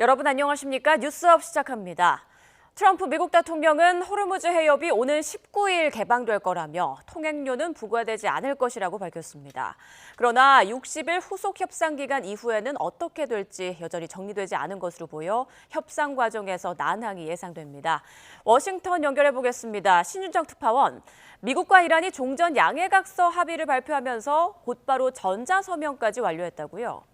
여러분 안녕하십니까? 뉴스업 시작합니다. 트럼프 미국 대통령은 호르무즈 해협이 오는 19일 개방될 거라며 통행료는 부과되지 않을 것이라고 밝혔습니다. 그러나 60일 후속 협상 기간 이후에는 어떻게 될지 여전히 정리되지 않은 것으로 보여 협상 과정에서 난항이 예상됩니다. 워싱턴 연결해 보겠습니다. 신윤정 특파원. 미국과 이란이 종전 양해각서 합의를 발표하면서 곧바로 전자서명까지 완료했다고요?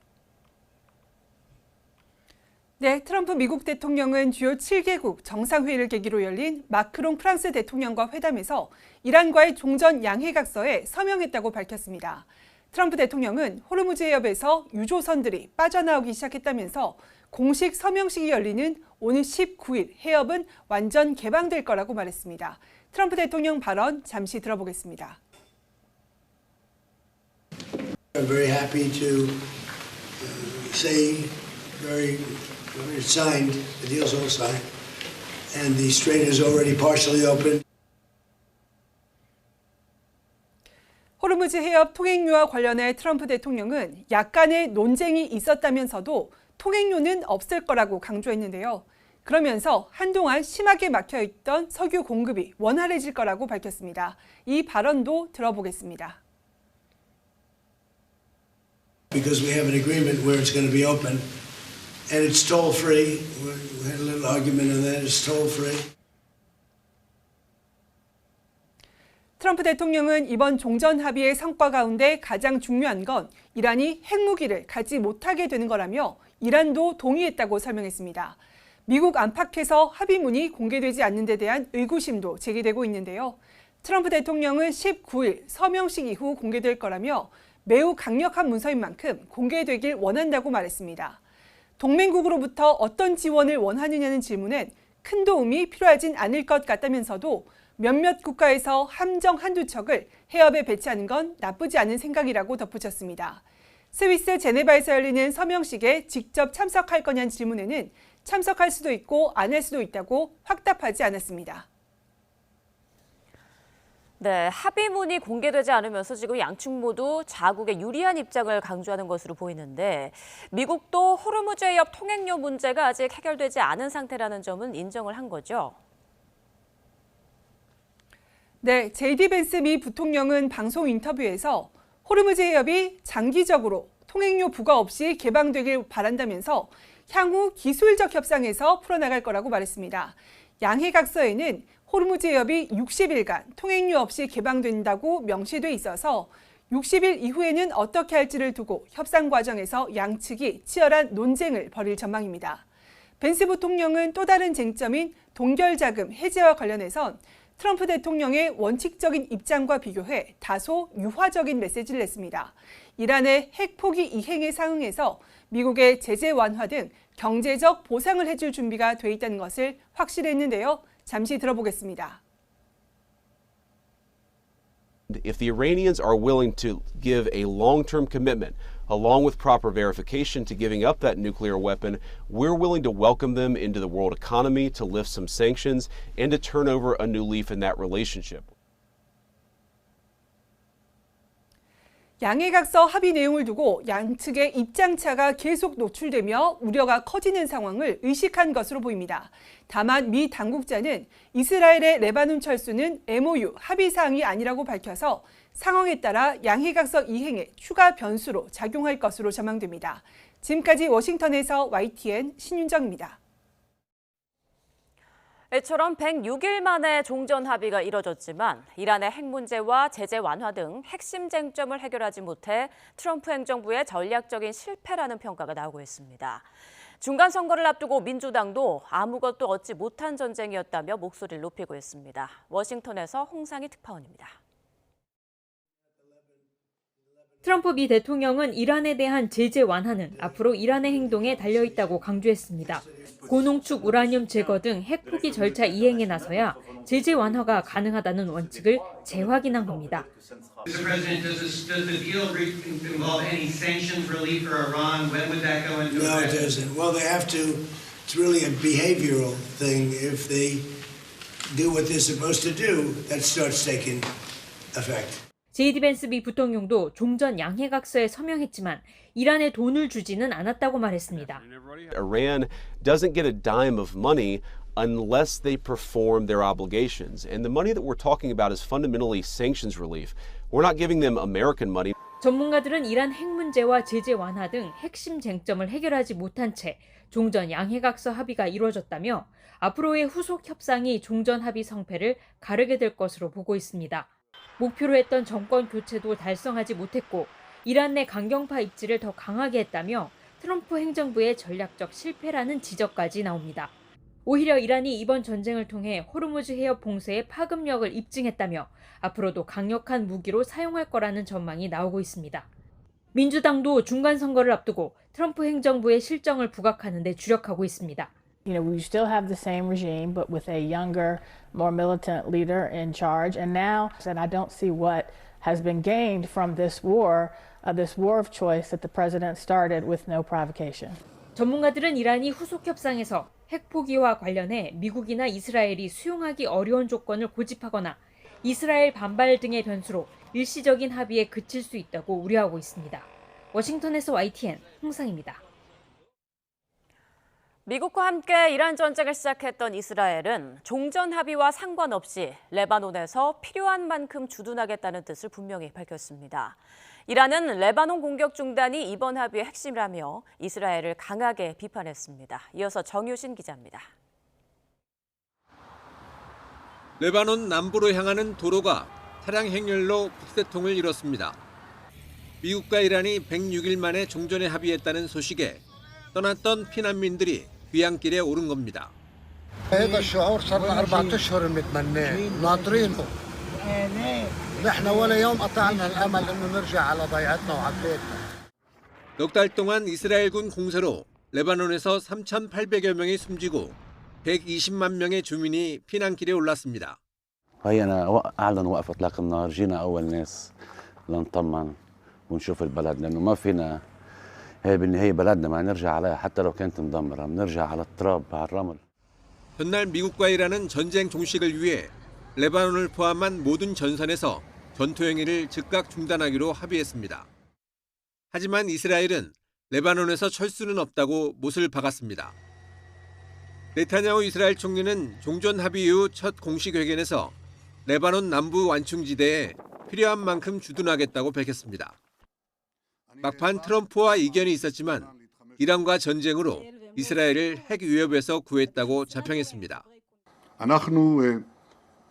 네, 트럼프 미국 대통령은 주요 7개국 정상회의를 계기로 열린 마크롱 프랑스 대통령과 회담에서 이란과의 종전 양해각서에 서명했다고 밝혔습니다. 트럼프 대통령은 호르무즈 해협에서 유조선들이 빠져나오기 시작했다면서 공식 서명식이 열리는 오는 19일 해협은 완전 개방될 거라고 말했습니다. 트럼프 대통령 발언 잠시 들어보겠습니다. I'm very happy to say it's signed, the deal's all signed, and the strait is already partially open. 호르무즈 해협 통행료와 관련해 트럼프 대통령은 약간의 논쟁이 있었다면서도 통행료는 없을 거라고 강조했는데요. 그러면서 한동안 심하게 막혀있던 석유 공급이 원활해질 거라고 밝혔습니다. 이 발언도 들어보겠습니다. Because we have an agreement where it's going to be open. And it's toll-free. We had a little argument on that. It's toll-free. 트럼프 대통령은 이번 종전 합의의 성과 가운데 가장 중요한 건 이란이 핵무기를 갖지 못하게 되는 거라며 이란도 동의했다고 설명했습니다. 미국 안팎에서 합의문이 공개되지 않는 데 대한 의구심도 제기되고 있는데요. 트럼프 대통령은 19일 서명식 이후 공개될 거라며 매우 강력한 문서인 만큼 공개되길 원한다고 말했습니다. 동맹국으로부터 어떤 지원을 원하느냐는 질문엔 큰 도움이 필요하진 않을 것 같다면서도 몇몇 국가에서 함정 한두 척을 해협에 배치하는 건 나쁘지 않은 생각이라고 덧붙였습니다. 스위스 제네바에서 열리는 서명식에 직접 참석할 거냐는 질문에는 참석할 수도 있고 안 할 수도 있다고 확답하지 않았습니다. 네, 합의문이 공개되지 않으면서 지금 양측 모두 자국의 유리한 입장을 강조하는 것으로 보이는데 미국도 호르무즈 해협 통행료 문제가 아직 해결되지 않은 상태라는 점은 인정을 한 거죠? 네, JD 벤스 미 부통령은 방송 인터뷰에서 호르무즈 해협이 장기적으로 통행료 부과 없이 개방되길 바란다면서 향후 기술적 협상에서 풀어나갈 거라고 말했습니다. 양해각서에는 호르무즈 해협이 60일간 통행료 없이 개방된다고 명시돼 있어서 60일 이후에는 어떻게 할지를 두고 협상 과정에서 양측이 치열한 논쟁을 벌일 전망입니다. 벤스 부통령은 또 다른 쟁점인 동결자금 해제와 관련해선 트럼프 대통령의 원칙적인 입장과 비교해 다소 유화적인 메시지를 냈습니다. 이란의 핵 포기 이행에 상응해서 미국의 제재 완화 등 경제적 보상을 해줄 준비가 돼 있다는 것을 확실했는데요. 잠시 들어보겠습니다. If the Iranians are willing to give a long-term commitment, along with proper verification to giving up that nuclear weapon, we're willing to welcome them into the world economy, to lift some sanctions, and to turn over a new leaf in that relationship. 양해각서 합의 내용을 두고 양측의 입장차가 계속 노출되며 우려가 커지는 상황을 의식한 것으로 보입니다. 다만 미 당국자는 이스라엘의 레바논 철수는 MOU 합의 사항이 아니라고 밝혀서 상황에 따라 양해각서 이행에 추가 변수로 작용할 것으로 전망됩니다. 지금까지 워싱턴에서 YTN 신윤정입니다. 이처럼 106일 만에 종전 합의가 이뤄졌지만 이란의 핵 문제와 제재 완화 등 핵심 쟁점을 해결하지 못해 트럼프 행정부의 전략적인 실패라는 평가가 나오고 있습니다. 중간 선거를 앞두고 민주당도 아무것도 얻지 못한 전쟁이었다며 목소리를 높이고 있습니다. 워싱턴에서 홍상희 특파원입니다. 트럼프 미 대통령은 이란에 대한 제재 완화는 앞으로 이란의 행동에 달려있다고 강조했습니다. 고농축 우라늄 제거 등 핵 포기 절차 이행에 나서야 제재 완화가 가능하다는 원칙을 재확인한 겁니다. Mr. President, does the deal involve any sanctions relief for Iran? When would that go into effect? No, it doesn't. Well, they have to. It's really a behavioral thing. If they do what they're supposed to do, that starts taking effect. JD 벤스 미 부통령도 종전 양해각서에 서명했지만 이란에 돈을 주지는 않았다고 말했습니다. Iran doesn't get a dime of money unless they perform their obligations. And the money that we're talking about is fundamentally sanctions relief. We're not giving them American money. 전문가들은 이란 핵 문제와 제재 완화 등 핵심 쟁점을 해결하지 못한 채 종전 양해각서 합의가 이루어졌다며 앞으로의 후속 협상이 종전 합의 성패를 가르게 될 것으로 보고 있습니다. 목표로 했던 정권 교체도 달성하지 못했고 이란 내 강경파 입지를 더 강하게 했다며 트럼프 행정부의 전략적 실패라는 지적까지 나옵니다. 오히려 이란이 이번 전쟁을 통해 호르무즈 해협 봉쇄의 파급력을 입증했다며 앞으로도 강력한 무기로 사용할 거라는 전망이 나오고 있습니다. 민주당도 중간 선거를 앞두고 트럼프 행정부의 실정을 부각하는 데 주력하고 있습니다. You know, we still have the same regime, but with a younger, more militant leader in charge. And now, and I don't see what has been gained from this war of choice that the president started with no provocation. 전문가들은 이란이 후속 협상에서 핵 포기와 관련해 미국이나 이스라엘이 수용하기 어려운 조건을 고집하거나 이스라엘 반발 등의 변수로 일시적인 합의에 그칠 수 있다고 우려하고 있습니다. 워싱턴에서 YTN 홍상입니다. 미국과 함께 이란 전쟁을 시작했던 이스라엘은 종전 합의와 상관없이 레바논에서 필요한 만큼 주둔하겠다는 뜻을 분명히 밝혔습니다. 이란은 레바논 공격 중단이 이번 합의의 핵심이라며 이스라엘을 강하게 비판했습니다. 이어서 정유신 기자입니다. 레바논 남부로 향하는 도로가 차량 행렬로 북새통을 이뤘습니다. 미국과 이란이 106일 만에 종전에 합의했다는 소식에 떠났던 피난민들이 귀향길에 오른 겁니다. هذا الشعور صار 4 أشهر متمناه ناطرينه نحن ولا يوم قطعنا الامل انه نرجع على ضيعتنا وعلى بيتنا. 넉 달 동안 이스라엘군 공세로 레바논에서 3,800여 명이 숨지고 120만 명의 주민이 피난길에 올랐습니다. هينا أعلن وقف إطلاق النار جينا أول ناس لنطمن ونشوف البلد لأنه ما فينا هي بالنهاية بلدنا ما نرجع عليها حتى لو كانت مدمرة بنرجع على التراب على الرمل. 전날 미국과 이란은 전쟁 종식을 위해 레바논을 포함한 모든 전선에서 전투 행위를 즉각 중단하기로 합의했습니다. 하지만 이스라엘은 레바논에서 철수는 없다고 못을 박았습니다. 네타냐후 이스라엘 총리는 종전 합의 이후 첫 공식 회견에서 레바논 남부 완충지대에 필요한 만큼 주둔하겠다고 밝혔습니다. 막판 트럼프와 이견이 있었지만 이란과 전쟁으로 이스라엘을 핵 위협에서 구했다고 자평했습니다. אנחנו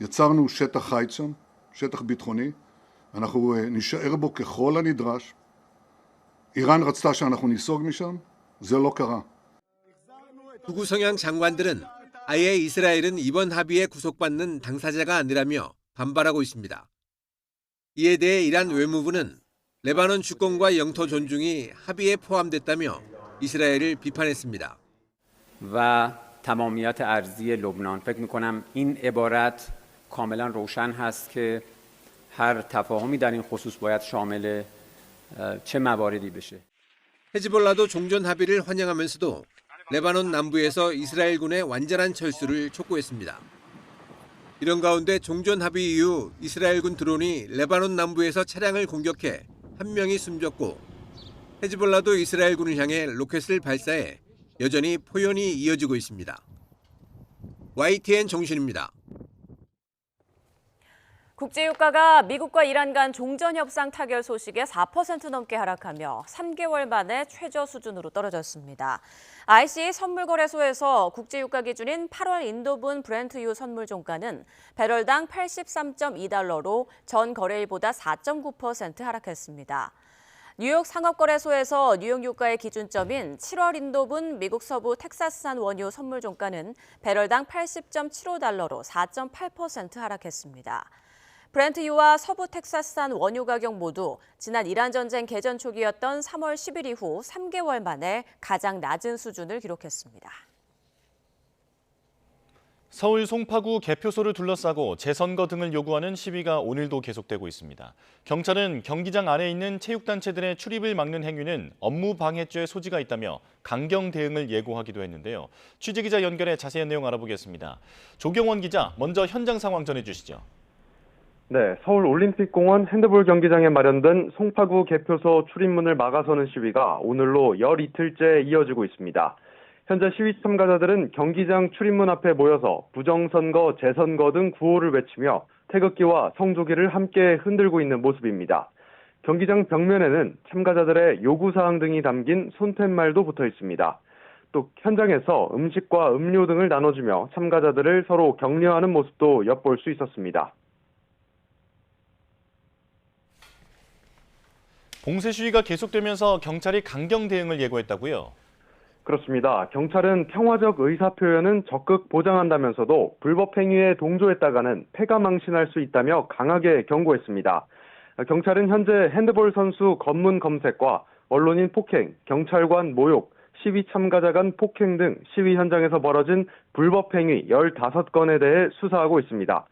יצרנו שטח חיץ שם, שטח ביטחוני, אנחנו נשאר בו ככל הנדרש. איראן רצתה שאנחנו ניסוג משם, זה לא קרה. 극우 성향 장관들은 아예 이스라엘은 이번 합의에 구속받는 당사자가 아니라며 반발하고 있습니다. 이에 대해 이란 외무부는 레바논 주권과 영토 존중이 합의에 포함됐다며 이스라엘을 비판했습니다. و تمامیت ارضی لبنان فکر می‌کنم این عبارت کاملا روشن هست که هر تفاهمی در این خصوص باید شامل چه مواردی بشه. 헤즈볼라도 종전 합의를 환영하면서도 레바논 남부에서 이스라엘군의 완전한 철수를 촉구했습니다. 이런 가운데 종전 합의 이후 이스라엘군 드론이 레바논 남부에서 차량을 공격해 한 명이 숨졌고 헤즈볼라도 이스라엘군을 향해 로켓을 발사해 여전히 포연이 이어지고 있습니다. YTN 정신입니다. 국제유가가 미국과 이란 간 종전협상 타결 소식에 4% 넘게 하락하며 3개월 만에 최저 수준으로 떨어졌습니다. ICE 선물거래소에서 국제유가 기준인 8월 인도분 브렌트유 선물 종가는 배럴당 83.2달러로 전 거래일보다 4.9% 하락했습니다. 뉴욕 상업거래소에서 뉴욕 유가의 기준점인 7월 인도분 미국 서부 텍사스산 원유 선물 종가는 배럴당 80.75달러로 4.8% 하락했습니다. 브렌트유와 서부 텍사스산 원유 가격 모두 지난 이란 전쟁 개전 초기였던 3월 10일 이후 3개월 만에 가장 낮은 수준을 기록했습니다. 서울 송파구 개표소를 둘러싸고 재선거 등을 요구하는 시위가 오늘도 계속되고 있습니다. 경찰은 경기장 안에 있는 체육단체들의 출입을 막는 행위는 업무 방해죄 소지가 있다며 강경 대응을 예고하기도 했는데요. 취재기자 연결해 자세한 내용 알아보겠습니다. 조경원 기자, 먼저 현장 상황 전해주시죠. 네, 서울올림픽공원 핸드볼 경기장에 마련된 송파구 개표소 출입문을 막아서는 시위가 오늘로 열 이틀째 이어지고 있습니다. 현재 시위 참가자들은 경기장 출입문 앞에 모여서 부정선거, 재선거 등 구호를 외치며 태극기와 성조기를 함께 흔들고 있는 모습입니다. 경기장 벽면에는 참가자들의 요구사항 등이 담긴 손팻말도 붙어 있습니다. 또 현장에서 음식과 음료 등을 나눠주며 참가자들을 서로 격려하는 모습도 엿볼 수 있었습니다. 봉쇄 시위가 계속되면서 경찰이 강경 대응을 예고했다고요? 그렇습니다. 경찰은 평화적 의사표현은 적극 보장한다면서도 불법 행위에 동조했다가는 패가망신할 수 있다며 강하게 경고했습니다. 경찰은 현재 핸드볼 선수 검문 검색과 언론인 폭행, 경찰관 모욕, 시위 참가자 간 폭행 등 시위 현장에서 벌어진 불법 행위 15건에 대해 수사하고 있습니다.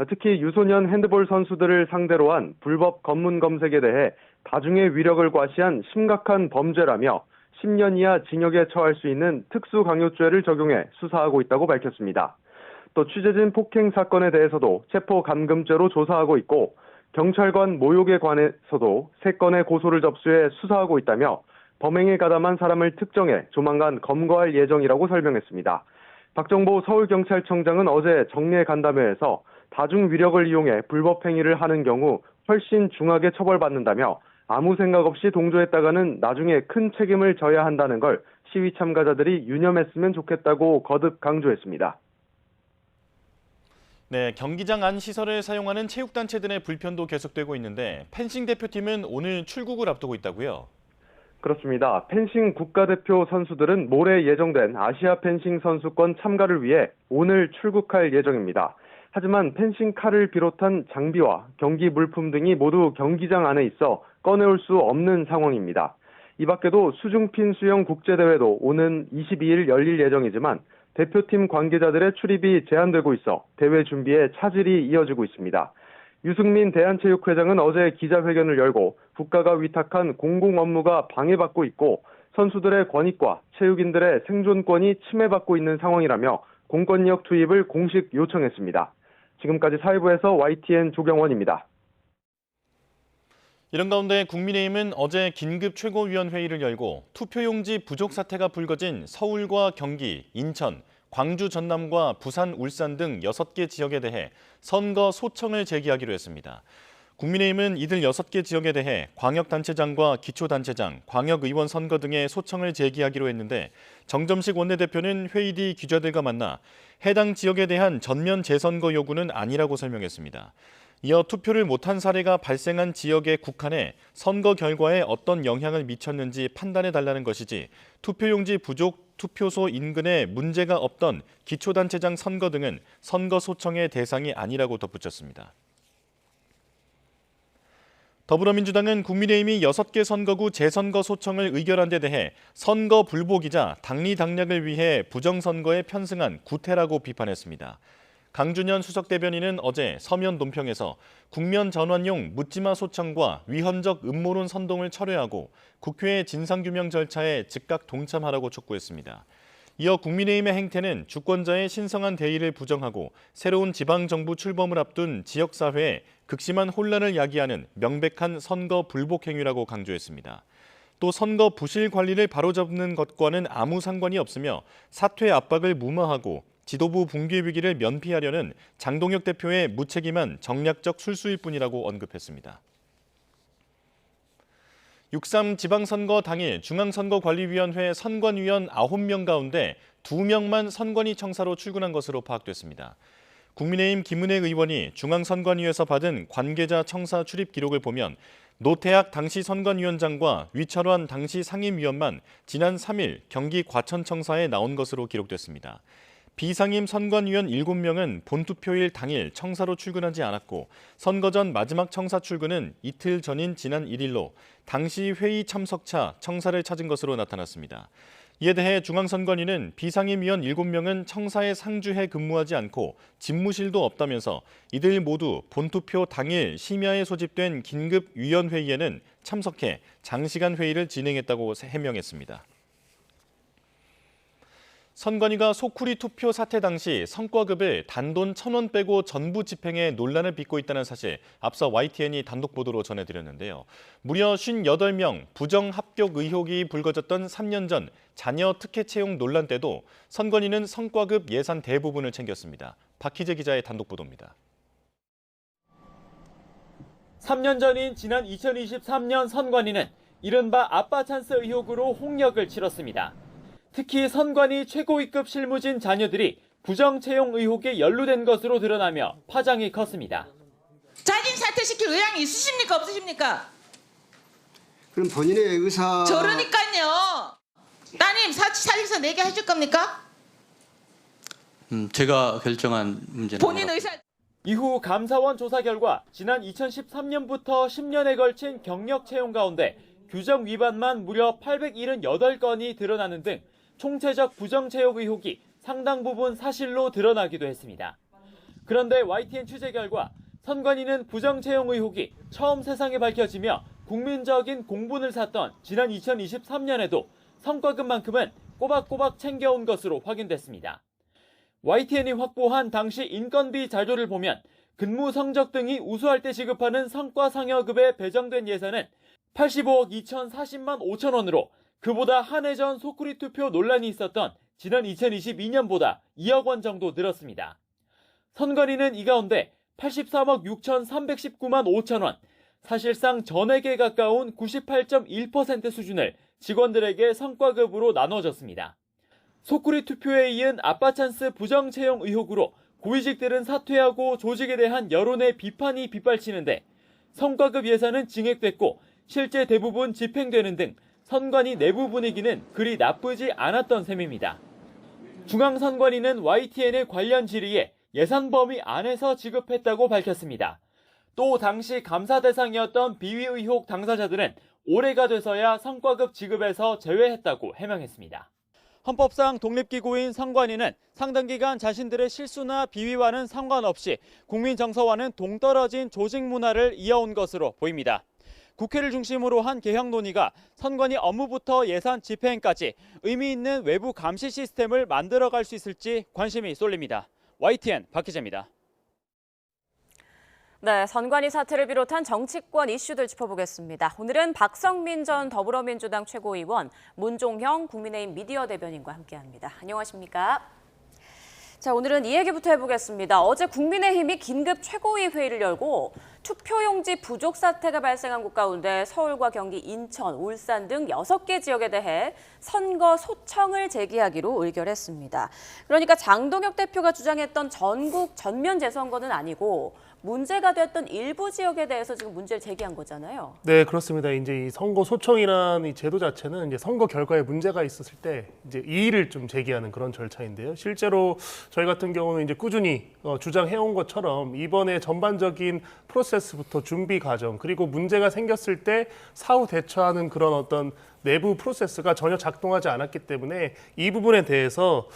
특히 유소년 핸드볼 선수들을 상대로 한 불법 검문 검색에 대해 다중의 위력을 과시한 심각한 범죄라며 10년 이하 징역에 처할 수 있는 특수강요죄를 적용해 수사하고 있다고 밝혔습니다. 또 취재진 폭행 사건에 대해서도 체포감금죄로 조사하고 있고 경찰관 모욕에 관해서도 3건의 고소를 접수해 수사하고 있다며 범행에 가담한 사람을 특정해 조만간 검거할 예정이라고 설명했습니다. 박정보 서울경찰청장은 어제 정례 간담회에서 다중 위력을 이용해 불법 행위를 하는 경우 훨씬 중하게 처벌받는다며 아무 생각 없이 동조했다가는 나중에 큰 책임을 져야 한다는 걸 시위 참가자들이 유념했으면 좋겠다고 거듭 강조했습니다. 네, 경기장 안 시설을 사용하는 체육단체들의 불편도 계속되고 있는데 펜싱 대표팀은 오늘 출국을 앞두고 있다고요? 그렇습니다. 펜싱 국가대표 선수들은 모레 예정된 아시아 펜싱 선수권 참가를 위해 오늘 출국할 예정입니다. 하지만 펜싱 칼을 비롯한 장비와 경기 물품 등이 모두 경기장 안에 있어 꺼내올 수 없는 상황입니다. 이 밖에도 수중핀 수영 국제대회도 오는 22일 열릴 예정이지만 대표팀 관계자들의 출입이 제한되고 있어 대회 준비에 차질이 이어지고 있습니다. 유승민 대한체육회장은 어제 기자회견을 열고 국가가 위탁한 공공 업무가 방해받고 있고 선수들의 권익과 체육인들의 생존권이 침해받고 있는 상황이라며 공권력 투입을 공식 요청했습니다. 지금까지 사회부에서 YTN 조경원입니다. 이런 가운데 국민의힘은 어제 긴급 최고위원회의를 열고 투표용지 부족 사태가 불거진 서울과 경기, 인천, 광주, 전남과 부산, 울산 등 6개 지역에 대해 선거 소청을 제기하기로 했습니다. 국민의힘은 이들 6개 지역에 대해 광역단체장과 기초단체장, 광역의원 선거 등의 소청을 제기하기로 했는데 정점식 원내대표는 회의 뒤 기자들과 만나 해당 지역에 대한 전면 재선거 요구는 아니라고 설명했습니다. 이어 투표를 못한 사례가 발생한 지역에 국한해 선거 결과에 어떤 영향을 미쳤는지 판단해달라는 것이지 투표용지 부족 투표소 인근에 문제가 없던 기초단체장 선거 등은 선거 소청의 대상이 아니라고 덧붙였습니다. 더불어민주당은 국민의힘이 6개 선거구 재선거 소청을 의결한 데 대해 선거 불복이자 당리당략을 위해 부정선거에 편승한 구태라고 비판했습니다. 강준현 수석대변인은 어제 서면 논평에서 국면 전환용 묻지마 소청과 위헌적 음모론 선동을 철회하고 국회의 진상규명 절차에 즉각 동참하라고 촉구했습니다. 이어 국민의힘의 행태는 주권자의 신성한 대의를 부정하고 새로운 지방정부 출범을 앞둔 지역사회에 극심한 혼란을 야기하는 명백한 선거 불복 행위라고 강조했습니다. 또 선거 부실 관리를 바로잡는 것과는 아무 상관이 없으며 사퇴 압박을 무마하고 지도부 붕괴 위기를 면피하려는 장동혁 대표의 무책임한 정략적 술수일 뿐이라고 언급했습니다. 6.3 지방선거 당일 중앙선거관리위원회 선관위원 9명 가운데 2명만 선관위 청사로 출근한 것으로 파악됐습니다. 국민의힘 김은혜 의원이 중앙선관위에서 받은 관계자 청사 출입 기록을 보면 노태학 당시 선관위원장과 위철환 당시 상임위원만 지난 3일 경기 과천청사에 나온 것으로 기록됐습니다. 비상임 선관위원 7명은 본투표일 당일 청사로 출근하지 않았고 선거 전 마지막 청사 출근은 이틀 전인 지난 1일로 당시 회의 참석차 청사를 찾은 것으로 나타났습니다. 이에 대해 중앙선관위는 비상임위원 7명은 청사에 상주해 근무하지 않고 집무실도 없다면서 이들 모두 본투표 당일 심야에 소집된 긴급위원회의에는 참석해 장시간 회의를 진행했다고 해명했습니다. 선관위가 소쿠리 투표 사태 당시 성과급을 단돈 1,000원 빼고 전부 집행해 논란을 빚고 있다는 사실 앞서 YTN이 단독 보도로 전해드렸는데요. 무려 58명 부정 합격 의혹이 불거졌던 3년 전 자녀 특혜 채용 논란 때도 선관위는 성과급 예산 대부분을 챙겼습니다. 박희재 기자의 단독 보도입니다. 3년 전인 지난 2023년 선관위는 이른바 아빠 찬스 의혹으로 홍역을 치렀습니다. 특히 선관위 최고위급 실무진 자녀들이 부정 채용 의혹에 연루된 것으로 드러나며 파장이 컸습니다. 자진 사퇴시킬 의향이 있으십니까 없으십니까? 그럼 본인의 의사... 저러니까요. 따님 사직서 내게 해줄 겁니까? 제가 결정한 문제는 본인 의사... 이후 감사원 조사 결과 지난 2013년부터 10년에 걸친 경력 채용 가운데 규정 위반만 무려 878건이 드러나는 등 총체적 부정 채용 의혹이 상당 부분 사실로 드러나기도 했습니다. 그런데 YTN 취재 결과 선관위는 부정 채용 의혹이 처음 세상에 밝혀지며 국민적인 공분을 샀던 지난 2023년에도 성과급만큼은 꼬박꼬박 챙겨온 것으로 확인됐습니다. YTN이 확보한 당시 인건비 자료를 보면 근무 성적 등이 우수할 때 지급하는 성과상여급에 배정된 예산은 85억 2,040만 5천 원으로 그보다 한 해 전 소쿠리 투표 논란이 있었던 지난 2022년보다 2억 원 정도 늘었습니다. 선관위는 이 가운데 83억 6,319만 5천 원, 사실상 전액에 가까운 98.1% 수준을 직원들에게 성과급으로 나눠줬습니다. 소쿠리 투표에 이은 아빠 찬스 부정 채용 의혹으로 고위직들은 사퇴하고 조직에 대한 여론의 비판이 빗발치는데 성과급 예산은 증액됐고 실제 대부분 집행되는 등 선관위 내부 분위기는 그리 나쁘지 않았던 셈입니다. 중앙선관위는 YTN의 관련 질의에 예산 범위 안에서 지급했다고 밝혔습니다. 또 당시 감사 대상이었던 비위 의혹 당사자들은 올해가 돼서야 성과급 지급에서 제외했다고 해명했습니다. 헌법상 독립기구인 선관위는 상당 기간 자신들의 실수나 비위와는 상관없이 국민 정서와는 동떨어진 조직 문화를 이어온 것으로 보입니다. 국회를 중심으로 한 개혁 논의가 선관위 업무부터 예산 집행까지 의미 있는 외부 감시 시스템을 만들어갈 수 있을지 관심이 쏠립니다. YTN 박희재입니다. 네, 선관위 사태를 비롯한 정치권 이슈들 짚어보겠습니다. 오늘은 박성민 전 더불어민주당 최고위원, 문종형 국민의힘 미디어 대변인과 함께합니다. 안녕하십니까? 자, 오늘은 이 얘기부터 해보겠습니다. 어제 국민의힘이 긴급 최고위 회의를 열고 투표용지 부족 사태가 발생한 곳 가운데 서울과 경기, 인천, 울산 등 6개 지역에 대해 선거 소청을 제기하기로 의결했습니다. 그러니까 장동혁 대표가 주장했던 전국 전면 재선거는 아니고 문제가 됐던 일부 지역에 대해서 지금 문제를 제기한 거잖아요. 네, 그렇습니다. 이제 이 선거 소청이라는 이 제도 자체는 이제 선거 결과에 문제가 있었을 때 이제 이의를 좀 제기하는 그런 절차인데요. 실제로 저희 같은 경우는 이제 꾸준히 주장해온 것처럼 이번에 전반적인 프로세스부터 준비 과정 그리고 문제가 생겼을 때 사후 대처하는 그런 어떤 내부 프로세스가 전혀 작동하지 않았기 때문에 이 부분에 대해서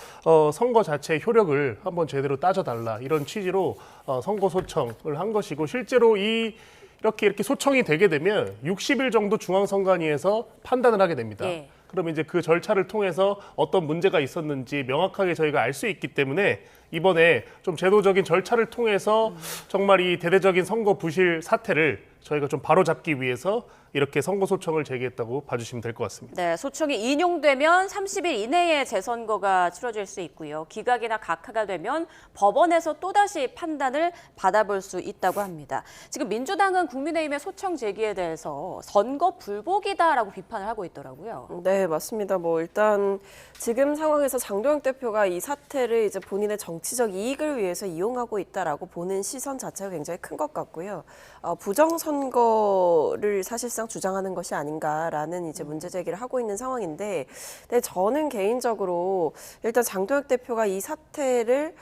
선거 자체의 효력을 한번 제대로 따져달라 이런 취지로 선거 소청을 한 것이고 실제로 이렇게 소청이 되게 되면 60일 정도 중앙선관위에서 판단을 하게 됩니다. 예. 그러면 이제 그 절차를 통해서 어떤 문제가 있었는지 명확하게 저희가 알 수 있기 때문에 이번에 좀 제도적인 절차를 통해서 정말 이 대대적인 선거 부실 사태를 저희가 좀 바로잡기 위해서 이렇게 선거 소청을 제기했다고 봐주시면 될 것 같습니다. 네, 소청이 인용되면 30일 이내에 재선거가 치러질 수 있고요. 기각이나 각하가 되면 법원에서 또다시 판단을 받아볼 수 있다고 합니다. 지금 민주당은 국민의힘의 소청 제기에 대해서 선거 불복이다라고 비판을 하고 있더라고요. 네, 맞습니다. 일단 지금 상황에서 장동혁 대표가 이 사태를 이제 본인의 정치적 이익을 위해서 이용하고 있다라고 보는 시선 자체가 굉장히 큰 것 같고요. 부정선거를 사실상 주장하는 것이 아닌가라는 이제 문제 제기를 하고 있는 상황인데, 근데 저는 개인적으로 일단 장동혁 대표가 이 사태를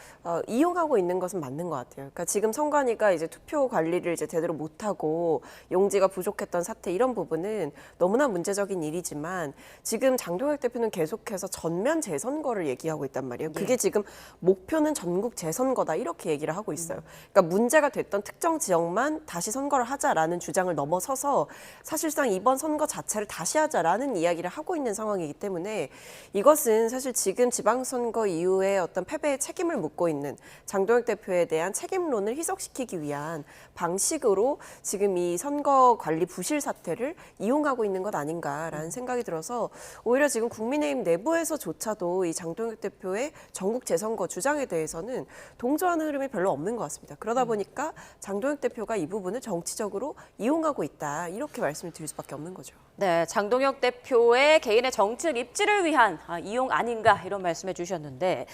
이용하고 있는 것은 맞는 것 같아요. 그러니까 지금 선관위가 이제 투표 관리를 이제 제대로 못하고 용지가 부족했던 사태 이런 부분은 너무나 문제적인 일이지만 지금 장동혁 대표는 계속해서 전면 재선거를 얘기하고 있단 말이에요. 그게 지금 목표는 이번은 전국 재선거다 이렇게 얘기를 하고 있어요. 그러니까 문제가 됐던 특정 지역만 다시 선거를 하자라는 주장을 넘어서서 사실상 이번 선거 자체를 다시 하자라는 이야기를 하고 있는 상황이기 때문에 이것은 사실 지금 지방선거 이후에 어떤 패배의 책임을 묻고 있는 장동혁 대표에 대한 책임론을 희석시키기 위한 방식으로 지금 이 선거 관리 부실 사태를 이용하고 있는 것 아닌가라는 생각이 들어서 오히려 지금 국민의힘 내부에서조차도 이 장동혁 대표의 전국 재선거 주장에 대해서는 동조하는 흐름이 별로 없는 것 같습니다. 그러다 보니까 장동혁 대표가 이 부분을 정치적으로 이용하고 있다 이렇게 말씀을 드릴 수밖에 없는 거죠. 네, 장동혁 대표의 개인의 정치적 입지를 위한 이용 아닌가 이런 말씀해 주셨는데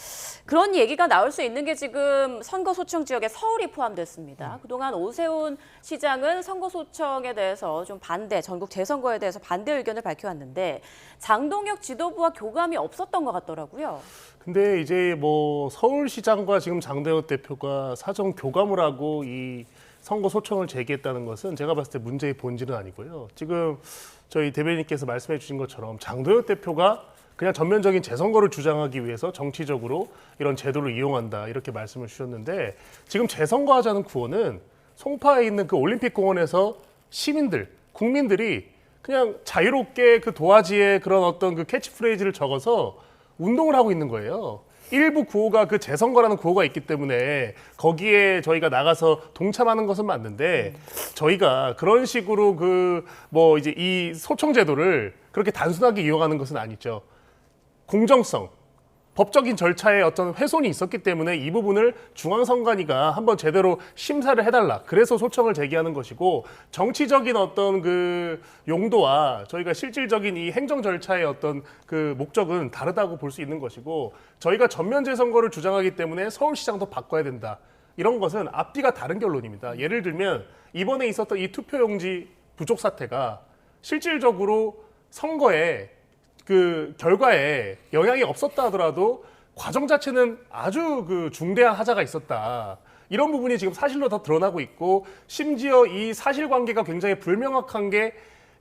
그런 얘기가 나올 수 있는 게 지금 선거 소청 지역에 서울이 포함됐습니다. 그동안 오세훈 시장은 선거 소청에 대해서 좀 반대, 전국 재선거에 대해서 반대 의견을 밝혀왔는데 장동혁 지도부와 교감이 없었던 것 같더라고요. 근데 이제 뭐 서울시장과 지금 장동혁 대표가 사정 교감을 하고 이 선거 소청을 제기했다는 것은 제가 봤을 때 문제의 본질은 아니고요. 지금 저희 대변인께서 말씀해 주신 것처럼 장동혁 대표가 그냥 전면적인 재선거를 주장하기 위해서 정치적으로 이런 제도를 이용한다 이렇게 말씀을 주셨는데 지금 재선거 하자는 구호는 송파에 있는 그 올림픽 공원에서 시민들, 국민들이 그냥 자유롭게 그 도화지에 그런 어떤 그 캐치프레이즈를 적어서 운동을 하고 있는 거예요. 일부 구호가 그 재선거라는 구호가 있기 때문에 거기에 저희가 나가서 동참하는 것은 맞는데 저희가 그런 식으로 그 뭐 이제 이 소청 제도를 그렇게 단순하게 이용하는 것은 아니죠. 공정성, 법적인 절차에 어떤 훼손이 있었기 때문에 이 부분을 중앙선관위가 한번 제대로 심사를 해달라. 그래서 소청을 제기하는 것이고 정치적인 어떤 그 용도와 저희가 실질적인 이 행정 절차의 어떤 그 목적은 다르다고 볼 수 있는 것이고 저희가 전면 재선거를 주장하기 때문에 서울시장도 바꿔야 된다. 이런 것은 앞뒤가 다른 결론입니다. 예를 들면 이번에 있었던 이 투표용지 부족 사태가 실질적으로 선거에 그 결과에 영향이 없었다 하더라도 과정 자체는 아주 그 중대한 하자가 있었다. 이런 부분이 지금 사실로 다 드러나고 있고 심지어 이 사실관계가 굉장히 불명확한 게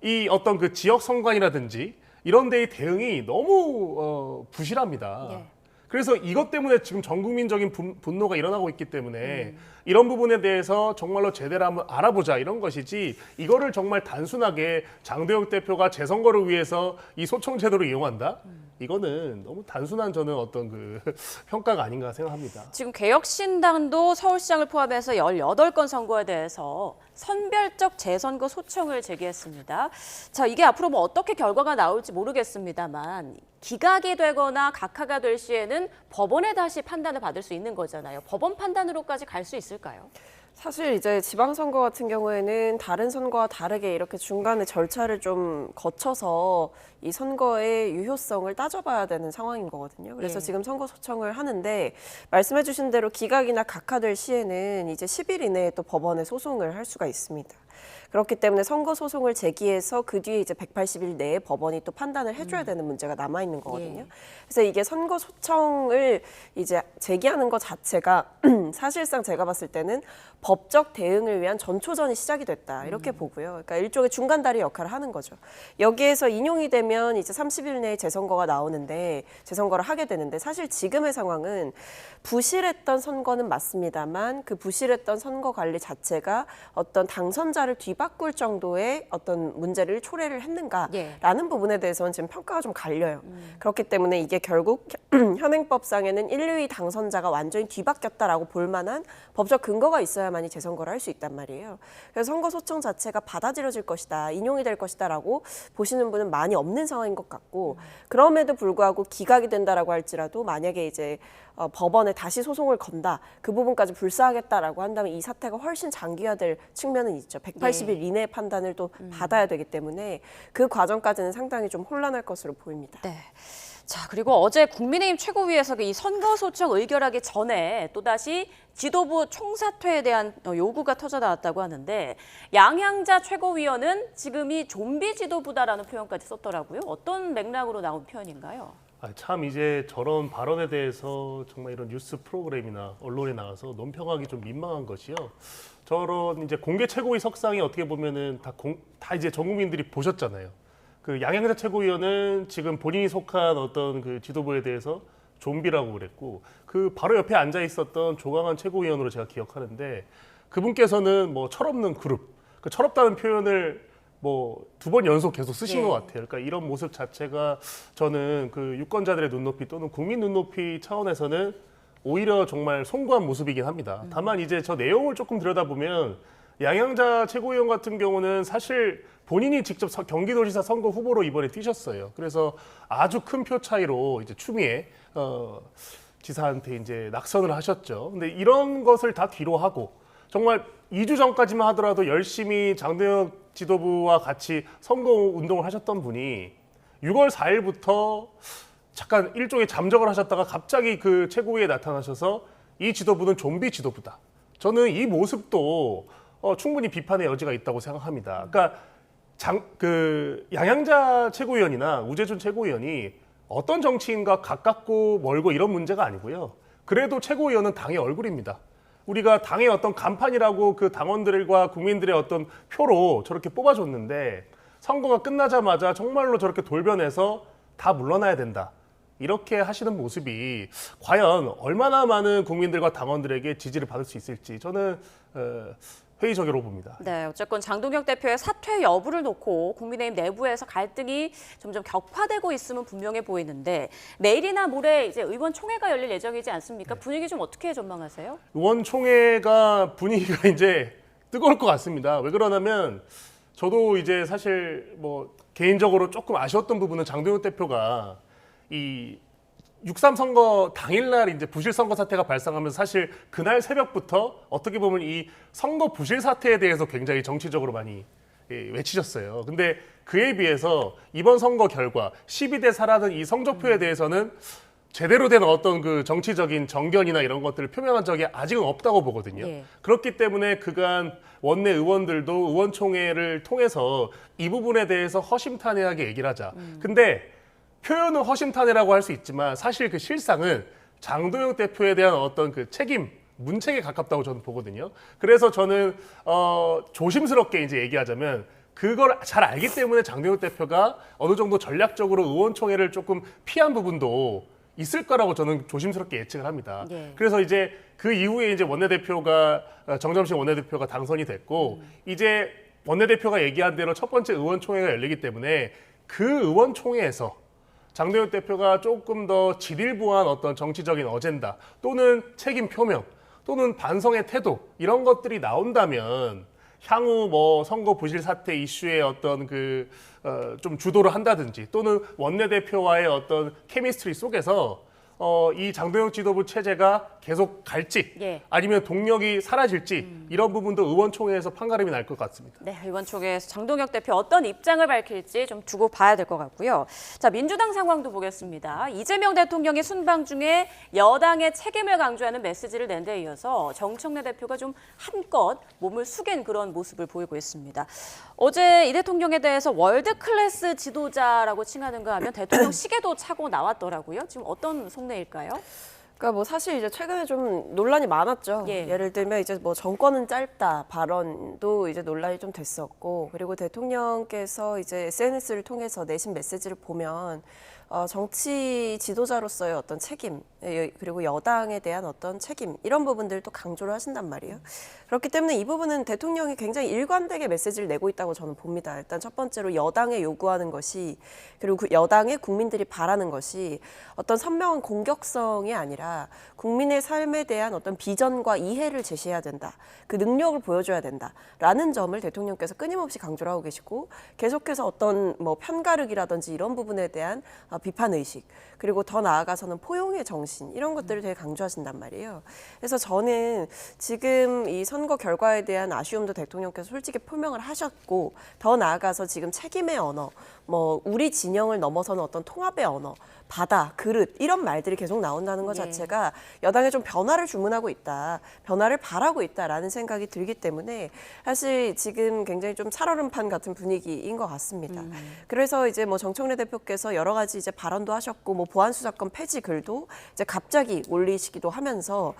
이 어떤 그 지역 선관이라든지 이런 데의 대응이 너무 부실합니다. 예. 그래서 이것 때문에 지금 전 국민적인 분노가 일어나고 있기 때문에 이런 부분에 대해서 정말로 제대로 한번 알아보자 이런 것이지 이거를 정말 단순하게 장동혁 대표가 재선거를 위해서 이 소청 제도를 이용한다? 이거는 너무 단순한 저는 어떤 그 평가가 아닌가 생각합니다. 지금 개혁신당도 서울시장을 포함해서 18건 선거에 대해서 선별적 재선거 소청을 제기했습니다. 자, 이게 앞으로 뭐 어떻게 결과가 나올지 모르겠습니다만 기각이 되거나 각하가 될 시에는 법원에 다시 판단을 받을 수 있는 거잖아요. 법원 판단으로까지 갈 수 있을까요? 사실 이제 지방선거 같은 경우에는 다른 선거와 다르게 이렇게 중간에 절차를 좀 거쳐서 이 선거의 유효성을 따져봐야 되는 상황인 거거든요. 그래서 예. 지금 선거 소청을 하는데 말씀해 주신 대로 기각이나 각하될 시에는 이제 10일 이내에 또 법원에 소송을 할 수가 있습니다. 그렇기 때문에 선거 소송을 제기해서 그 뒤에 이제 180일 내에 법원이 또 판단을 해줘야 되는 문제가 남아 있는 거거든요. 예. 그래서 이게 선거 소청을 이제 제기하는 것 자체가 사실상 제가 봤을 때는 법적 대응을 위한 전초전이 시작이 됐다 이렇게 보고요. 그러니까 일종의 중간다리 역할을 하는 거죠. 여기에서 인용이 되면 이제 30일 내에 재선거가 나오는데 재선거를 하게 되는데 사실 지금의 상황은 부실했던 선거는 맞습니다만 그 부실했던 선거 관리 자체가 어떤 당선자를 뒤바꿀 정도의 어떤 문제를 초래를 했는가라는 부분에 대해서는 지금 평가가 좀 갈려요. 그렇기 때문에 이게 결국 현행법상에는 1, 2위 당선자가 완전히 뒤바뀌었다라고 볼 만한 법적 근거가 있어야만이 재선거를 할 수 있단 말이에요. 그래서 선거 소청 자체가 받아들여질 것이다, 인용이 될 것이다라고 보시는 분은 많이 없는 상황인 것 같고 그럼에도 불구하고 기각이 된다라고 할지라도 만약에 이제 법원에 다시 소송을 건다, 그 부분까지 불사하겠다라고 한다면 이 사태가 훨씬 장기화될 측면은 있죠. 180일 이내의 판단을 또 받아야 되기 때문에 그 과정까지는 상당히 좀 혼란할 것으로 보입니다. 네. 자, 그리고 어제 국민의힘 최고위에서 이 선거 소청 의결하기 전에 또다시 지도부 총사퇴에 대한 요구가 터져 나왔다고 하는데 양향자 최고위원은 지금이 좀비 지도부다라는 표현까지 썼더라고요. 어떤 맥락으로 나온 표현인가요? 참 이제 저런 발언에 대해서 정말 이런 뉴스 프로그램이나 언론에 나와서 논평하기 좀 민망한 것이요. 저런 이제 공개 최고위 석상이 어떻게 보면은 다 이제 전 국민들이 보셨잖아요. 그 양향자 최고위원은 지금 본인이 속한 어떤 그 지도부에 대해서 좀비라고 그랬고 그 바로 옆에 앉아 있었던 조강한 최고위원으로 제가 기억하는데 그분께서는 뭐 철없는 그룹, 그 철없다는 표현을 뭐 2번 연속 계속 쓰신 것 같아요. 그러니까 이런 모습 자체가 저는 그 유권자들의 눈높이 또는 국민 눈높이 차원에서는 오히려 정말 송구한 모습이긴 합니다. 다만 이제 저 내용을 조금 들여다보면 양양자 최고위원 같은 경우는 사실 본인이 직접 경기도지사 선거 후보로 이번에 뛰셨어요. 그래서 아주 큰 표 차이로 이제 추미애 지사한테 이제 낙선을 하셨죠. 근데 이런 것을 다 뒤로 하고 정말 2주 전까지만 하더라도 열심히 장동혁 지도부와 같이 선거 운동을 하셨던 분이 6월 4일부터 잠깐 일종의 잠적을 하셨다가 갑자기 그 최고위에 나타나셔서 이 지도부는 좀비 지도부다. 저는 이 모습도 충분히 비판의 여지가 있다고 생각합니다. 그러니까 양양자 최고위원이나 우재준 최고위원이 어떤 정치인과 가깝고 멀고 이런 문제가 아니고요. 그래도 최고위원은 당의 얼굴입니다. 우리가 당의 어떤 간판이라고 그 당원들과 국민들의 어떤 표로 저렇게 뽑아줬는데 선거가 끝나자마자 정말로 저렇게 돌변해서 다 물러나야 된다. 이렇게 하시는 모습이 과연 얼마나 많은 국민들과 당원들에게 지지를 받을 수 있을지 저는 회의적으로 봅니다. 네, 어쨌건 장동혁 대표의 사퇴 여부를 놓고 국민의힘 내부에서 갈등이 점점 격화되고 있음은 분명해 보이는데 내일이나 모레 이제 의원총회가 열릴 예정이지 않습니까? 분위기 좀 어떻게 전망하세요? 의원총회가 분위기가 이제 뜨거울 것 같습니다. 왜 그러냐면 저도 이제 사실 뭐 개인적으로 조금 아쉬웠던 부분은 장동혁 대표가 이 6.3 선거 당일날 이제 부실 선거 사태가 발생하면서 사실 그날 새벽부터 어떻게 보면 이 선거 부실 사태에 대해서 굉장히 정치적으로 많이 외치셨어요. 근데 그에 비해서 이번 선거 결과 12대 4라는 이 성적표에 대해서는 제대로 된 어떤 그 정치적인 정견이나 이런 것들을 표명한 적이 아직은 없다고 보거든요. 그렇기 때문에 그간 원내 의원들도 의원총회를 통해서 이 부분에 대해서 허심탄회하게 얘기를 하자. 근데 표현은 허심탄회라고 할 수 있지만 사실 그 실상은 장동혁 대표에 대한 어떤 그 책임, 문책에 가깝다고 저는 보거든요. 그래서 저는 조심스럽게 이제 얘기하자면 그걸 잘 알기 때문에 장동혁 대표가 어느 정도 전략적으로 의원총회를 조금 피한 부분도 있을 거라고 저는 조심스럽게 예측을 합니다. 그래서 이제 그 이후에 이제 원내대표가 정점식 원내대표가 당선이 됐고 이제 원내대표가 얘기한 대로 첫 번째 의원총회가 열리기 때문에 그 의원총회에서 장동혁 대표가 조금 더 지딜부한 어떤 정치적인 어젠다 또는 책임 표명 또는 반성의 태도 이런 것들이 나온다면 향후 뭐 선거 부실 사태 이슈의 어떤 좀 주도를 한다든지 또는 원내대표와의 어떤 케미스트리 속에서 이 장동혁 지도부 체제가 계속 갈지 아니면 동력이 사라질지 이런 부분도 의원총회에서 판가름이 날 것 같습니다. 네, 의원총회에서 장동혁 대표 어떤 입장을 밝힐지 좀 두고 봐야 될 것 같고요. 자, 민주당 상황도 보겠습니다. 이재명 대통령이 순방 중에 여당의 책임을 강조하는 메시지를 낸 데 이어서 정청래 대표가 좀 한껏 몸을 숙인 그런 모습을 보이고 있습니다. 어제 이 대통령에 대해서 월드 클래스 지도자라고 칭하는가 하면 대통령 시계도 차고 나왔더라고요. 지금 어떤 속내일까요? 그러니까 뭐 사실 이제 최근에 좀 논란이 많았죠. 예를 들면 이제 뭐 정권은 짧다 발언도 이제 논란이 좀 됐었고, 그리고 대통령께서 이제 SNS를 통해서 내신 메시지를 보면 정치 지도자로서의 어떤 책임, 그리고 여당에 대한 어떤 책임, 이런 부분들을 또 강조를 하신단 말이에요. 그렇기 때문에 이 부분은 대통령이 굉장히 일관되게 메시지를 내고 있다고 저는 봅니다. 일단 첫 번째로 여당에 요구하는 것이, 그리고 그 여당에 국민들이 바라는 것이 어떤 선명한 공격성이 아니라 국민의 삶에 대한 어떤 비전과 이해를 제시해야 된다. 그 능력을 보여줘야 된다라는 점을 대통령께서 끊임없이 강조를 하고 계시고, 계속해서 어떤 뭐 편가르기라든지 이런 부분에 대한 비판 의식, 그리고 더 나아가서는 포용의 정신, 이런 것들을 되게 강조하신단 말이에요. 그래서 저는 지금 이 선거 결과에 대한 아쉬움도 대통령께서 솔직히 표명을 하셨고, 더 나아가서 지금 책임의 언어, 뭐 우리 진영을 넘어서는 어떤 통합의 언어, 바다, 그릇, 이런 말들이 계속 나온다는 것 자체가 여당에 좀 변화를 주문하고 있다, 변화를 바라고 있다라는 생각이 들기 때문에 사실 지금 굉장히 좀 살얼음판 같은 분위기인 것 같습니다. 그래서 이제 뭐 정청래 대표께서 여러 가지 이제 발언도 하셨고, 뭐 보안수사권 폐지 글도 이제 갑자기 올리시기도 하면서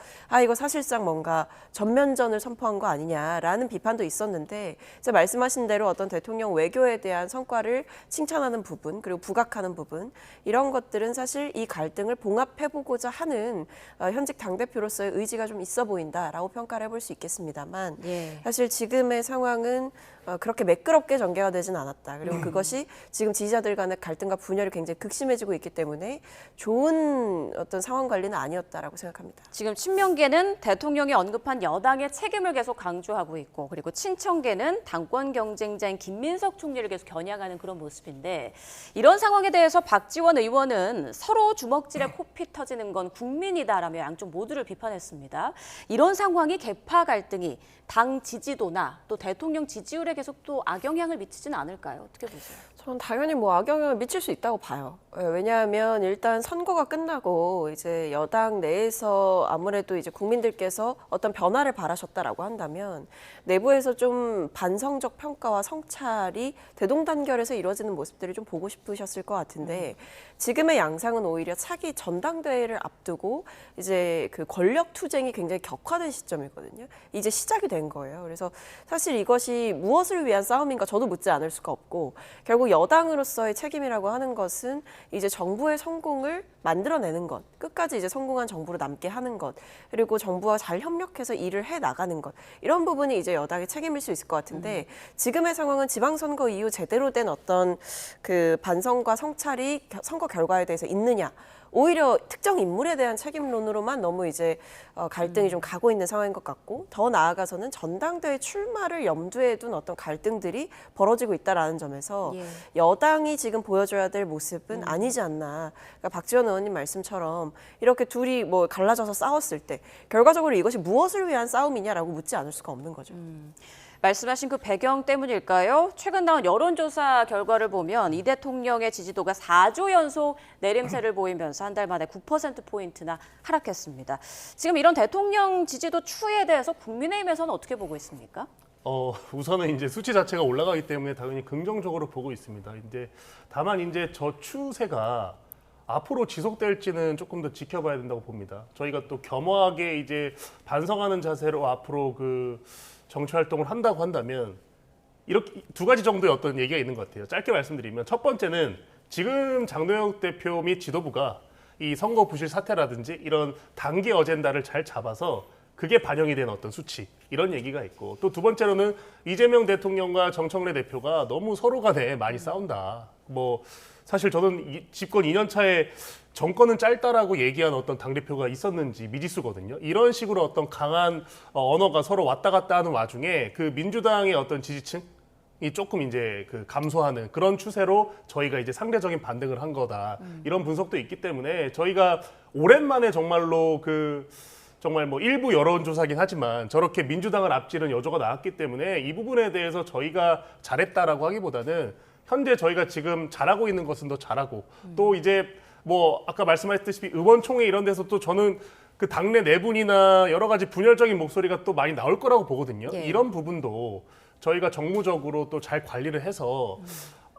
이거 사실상 뭔가 전면전을 선포한 거 아니냐라는 비판도 있었는데, 이제 말씀하신 대로 어떤 대통령 외교에 대한 성과를 칭찬하는 부분 그리고 부각하는 부분 이런 것들은 사실 이 갈등을 봉합해보고자 하는 현직 당대표로서의 의지가 좀 있어 보인다라고 평가를 해볼 수 있겠습니다만 사실 지금의 상황은 그렇게 매끄럽게 전개가 되진 않았다. 그리고 그것이 지금 지지자들 간의 갈등과 분열이 굉장히 극심해지고 있기 때문에 좋은 어떤 상황 관리는 아니었다라고 생각합니다. 지금 친명계는 대통령이 언급한 여당의 책임을 계속 강조하고 있고 그리고 친청계는 당권 경쟁자인 김민석 총리를 계속 겨냥하는 그런 모습인데 이런 상황에 대해서 박지원 의원은 서로 주먹질에 코피 터지는 건 국민이다라며 양쪽 모두를 비판했습니다. 이런 상황이 계파 갈등이 당 지지도나 또 대통령 지지율에 계속 또 악영향을 미치지는 않을까요? 어떻게 보세요? 저는 당연히 뭐 악영향을 미칠 수 있다고 봐요. 왜냐하면 일단 선거가 끝나고 이제 여당 내에서 아무래도 이제 국민들께서 어떤 변화를 바라셨다라고 한다면 내부에서 좀 반성적 평가와 성찰이 대동단결해서 이루어지는 모습들을 좀 보고 싶으셨을 것 같은데 지금의 양상은 오히려 차기 전당대회를 앞두고 이제 그 권력 투쟁이 굉장히 격화된 시점이거든요. 이제 시작이 된 거예요. 그래서 사실 이것이 무엇을 위한 싸움인가 저도 묻지 않을 수가 없고 결국 여당으로서의 책임이라고 하는 것은 이제 정부의 성공을 만들어내는 것, 끝까지 이제 성공한 정부로 남게 하는 것, 그리고 정부와 잘 협력해서 일을 해 나가는 것 이런 부분이 이제 여당의 책임일 수 있을 것 같은데 지금의 상황은 지방선거 이후 제대로 된 어떤 그 반성과 성찰이 선거 결과에 대해서 있느냐. 오히려 특정 인물에 대한 책임론으로만 너무 이제 갈등이 좀 가고 있는 상황인 것 같고 더 나아가서는 전당대회 출마를 염두에 둔 어떤 갈등들이 벌어지고 있다라는 점에서 여당이 지금 보여줘야 될 모습은 아니지 않나. 그러니까 박지원 의원님 말씀처럼 이렇게 둘이 뭐 갈라져서 싸웠을 때 결과적으로 이것이 무엇을 위한 싸움이냐라고 묻지 않을 수가 없는 거죠. 말씀하신 그 배경 때문일까요? 최근 나온 여론조사 결과를 보면 이 대통령의 지지도가 4주 연속 내림세를 보이면서 한 달 만에 9%포인트나 하락했습니다. 지금 이런 대통령 지지도 추이에 대해서 국민의힘에서는 어떻게 보고 있습니까? 우선은 이제 수치 자체가 올라가기 때문에 당연히 긍정적으로 보고 있습니다. 이제 다만 이제 저 추세가 앞으로 지속될지는 조금 더 지켜봐야 된다고 봅니다. 저희가 또 겸허하게 이제 반성하는 자세로 앞으로 그 정치 활동을 한다고 한다면 이렇게 두 가지 정도의 어떤 얘기가 있는 것 같아요. 짧게 말씀드리면 첫 번째는 지금 장동혁 대표 및 지도부가 이 선거 부실 사태라든지 이런 단기 어젠다를 잘 잡아서 그게 반영이 된 어떤 수치 이런 얘기가 있고 또 두 번째로는 이재명 대통령과 정청래 대표가 너무 서로 간에 많이 싸운다. 뭐 사실 저는 집권 2년 차에 정권은 짧다라고 얘기한 어떤 당대표가 있었는지 미지수거든요. 이런 식으로 어떤 강한 언어가 서로 왔다 갔다 하는 와중에 그 민주당의 어떤 지지층이 조금 이제 그 감소하는 그런 추세로 저희가 이제 상대적인 반등을 한 거다. 이런 분석도 있기 때문에 저희가 오랜만에 정말로 정말 뭐 일부 여론조사긴 하지만 저렇게 민주당을 앞지른 여조가 나왔기 때문에 이 부분에 대해서 저희가 잘했다라고 하기보다는 현재 저희가 지금 잘하고 있는 것은 더 잘하고 또 이제 뭐 아까 말씀하셨듯이 의원총회 이런 데서 또 저는 그 당내 내분이나 여러 가지 분열적인 목소리가 또 많이 나올 거라고 보거든요. 이런 부분도 저희가 정무적으로 또 잘 관리를 해서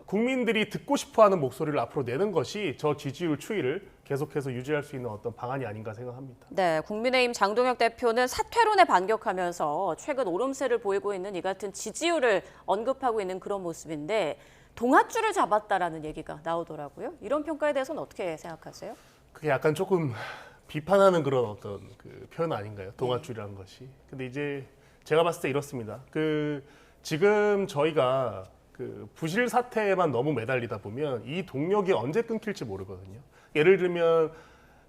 국민들이 듣고 싶어하는 목소리를 앞으로 내는 것이 저 지지율 추이를 계속해서 유지할 수 있는 어떤 방안이 아닌가 생각합니다. 네, 국민의힘 장동혁 대표는 사퇴론에 반격하면서 최근 오름세를 보이고 있는 이 같은 지지율을 언급하고 있는 그런 모습인데 동아줄을 잡았다라는 얘기가 나오더라고요. 이런 평가에 대해서는 어떻게 생각하세요? 그게 약간 조금 비판하는 그런 어떤 그 표현 아닌가요? 동아줄이라는 것이. 근데 이제 제가 봤을 때 이렇습니다. 지금 저희가 부실 사태에만 너무 매달리다 보면 이 동력이 언제 끊길지 모르거든요. 예를 들면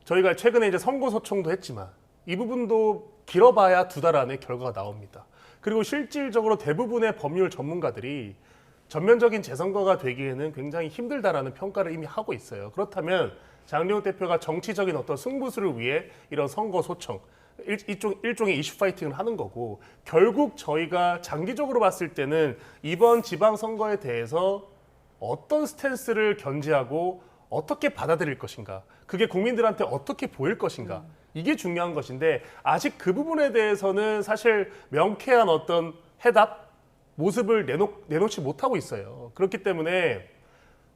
저희가 최근에 이제 선고 소송도 했지만 이 부분도 길어봐야 2달 안에 결과가 나옵니다. 그리고 실질적으로 대부분의 법률 전문가들이 전면적인 재선거가 되기에는 굉장히 힘들다라는 평가를 이미 하고 있어요. 그렇다면 장동혁 대표가 정치적인 어떤 승부수를 위해 이런 선거 소청, 일종의 이슈 파이팅을 하는 거고 결국 저희가 장기적으로 봤을 때는 이번 지방선거에 대해서 어떤 스탠스를 견지하고 어떻게 받아들일 것인가, 그게 국민들한테 어떻게 보일 것인가, 이게 중요한 것인데 아직 그 부분에 대해서는 사실 명쾌한 어떤 해답, 모습을 내놓지 못하고 있어요. 그렇기 때문에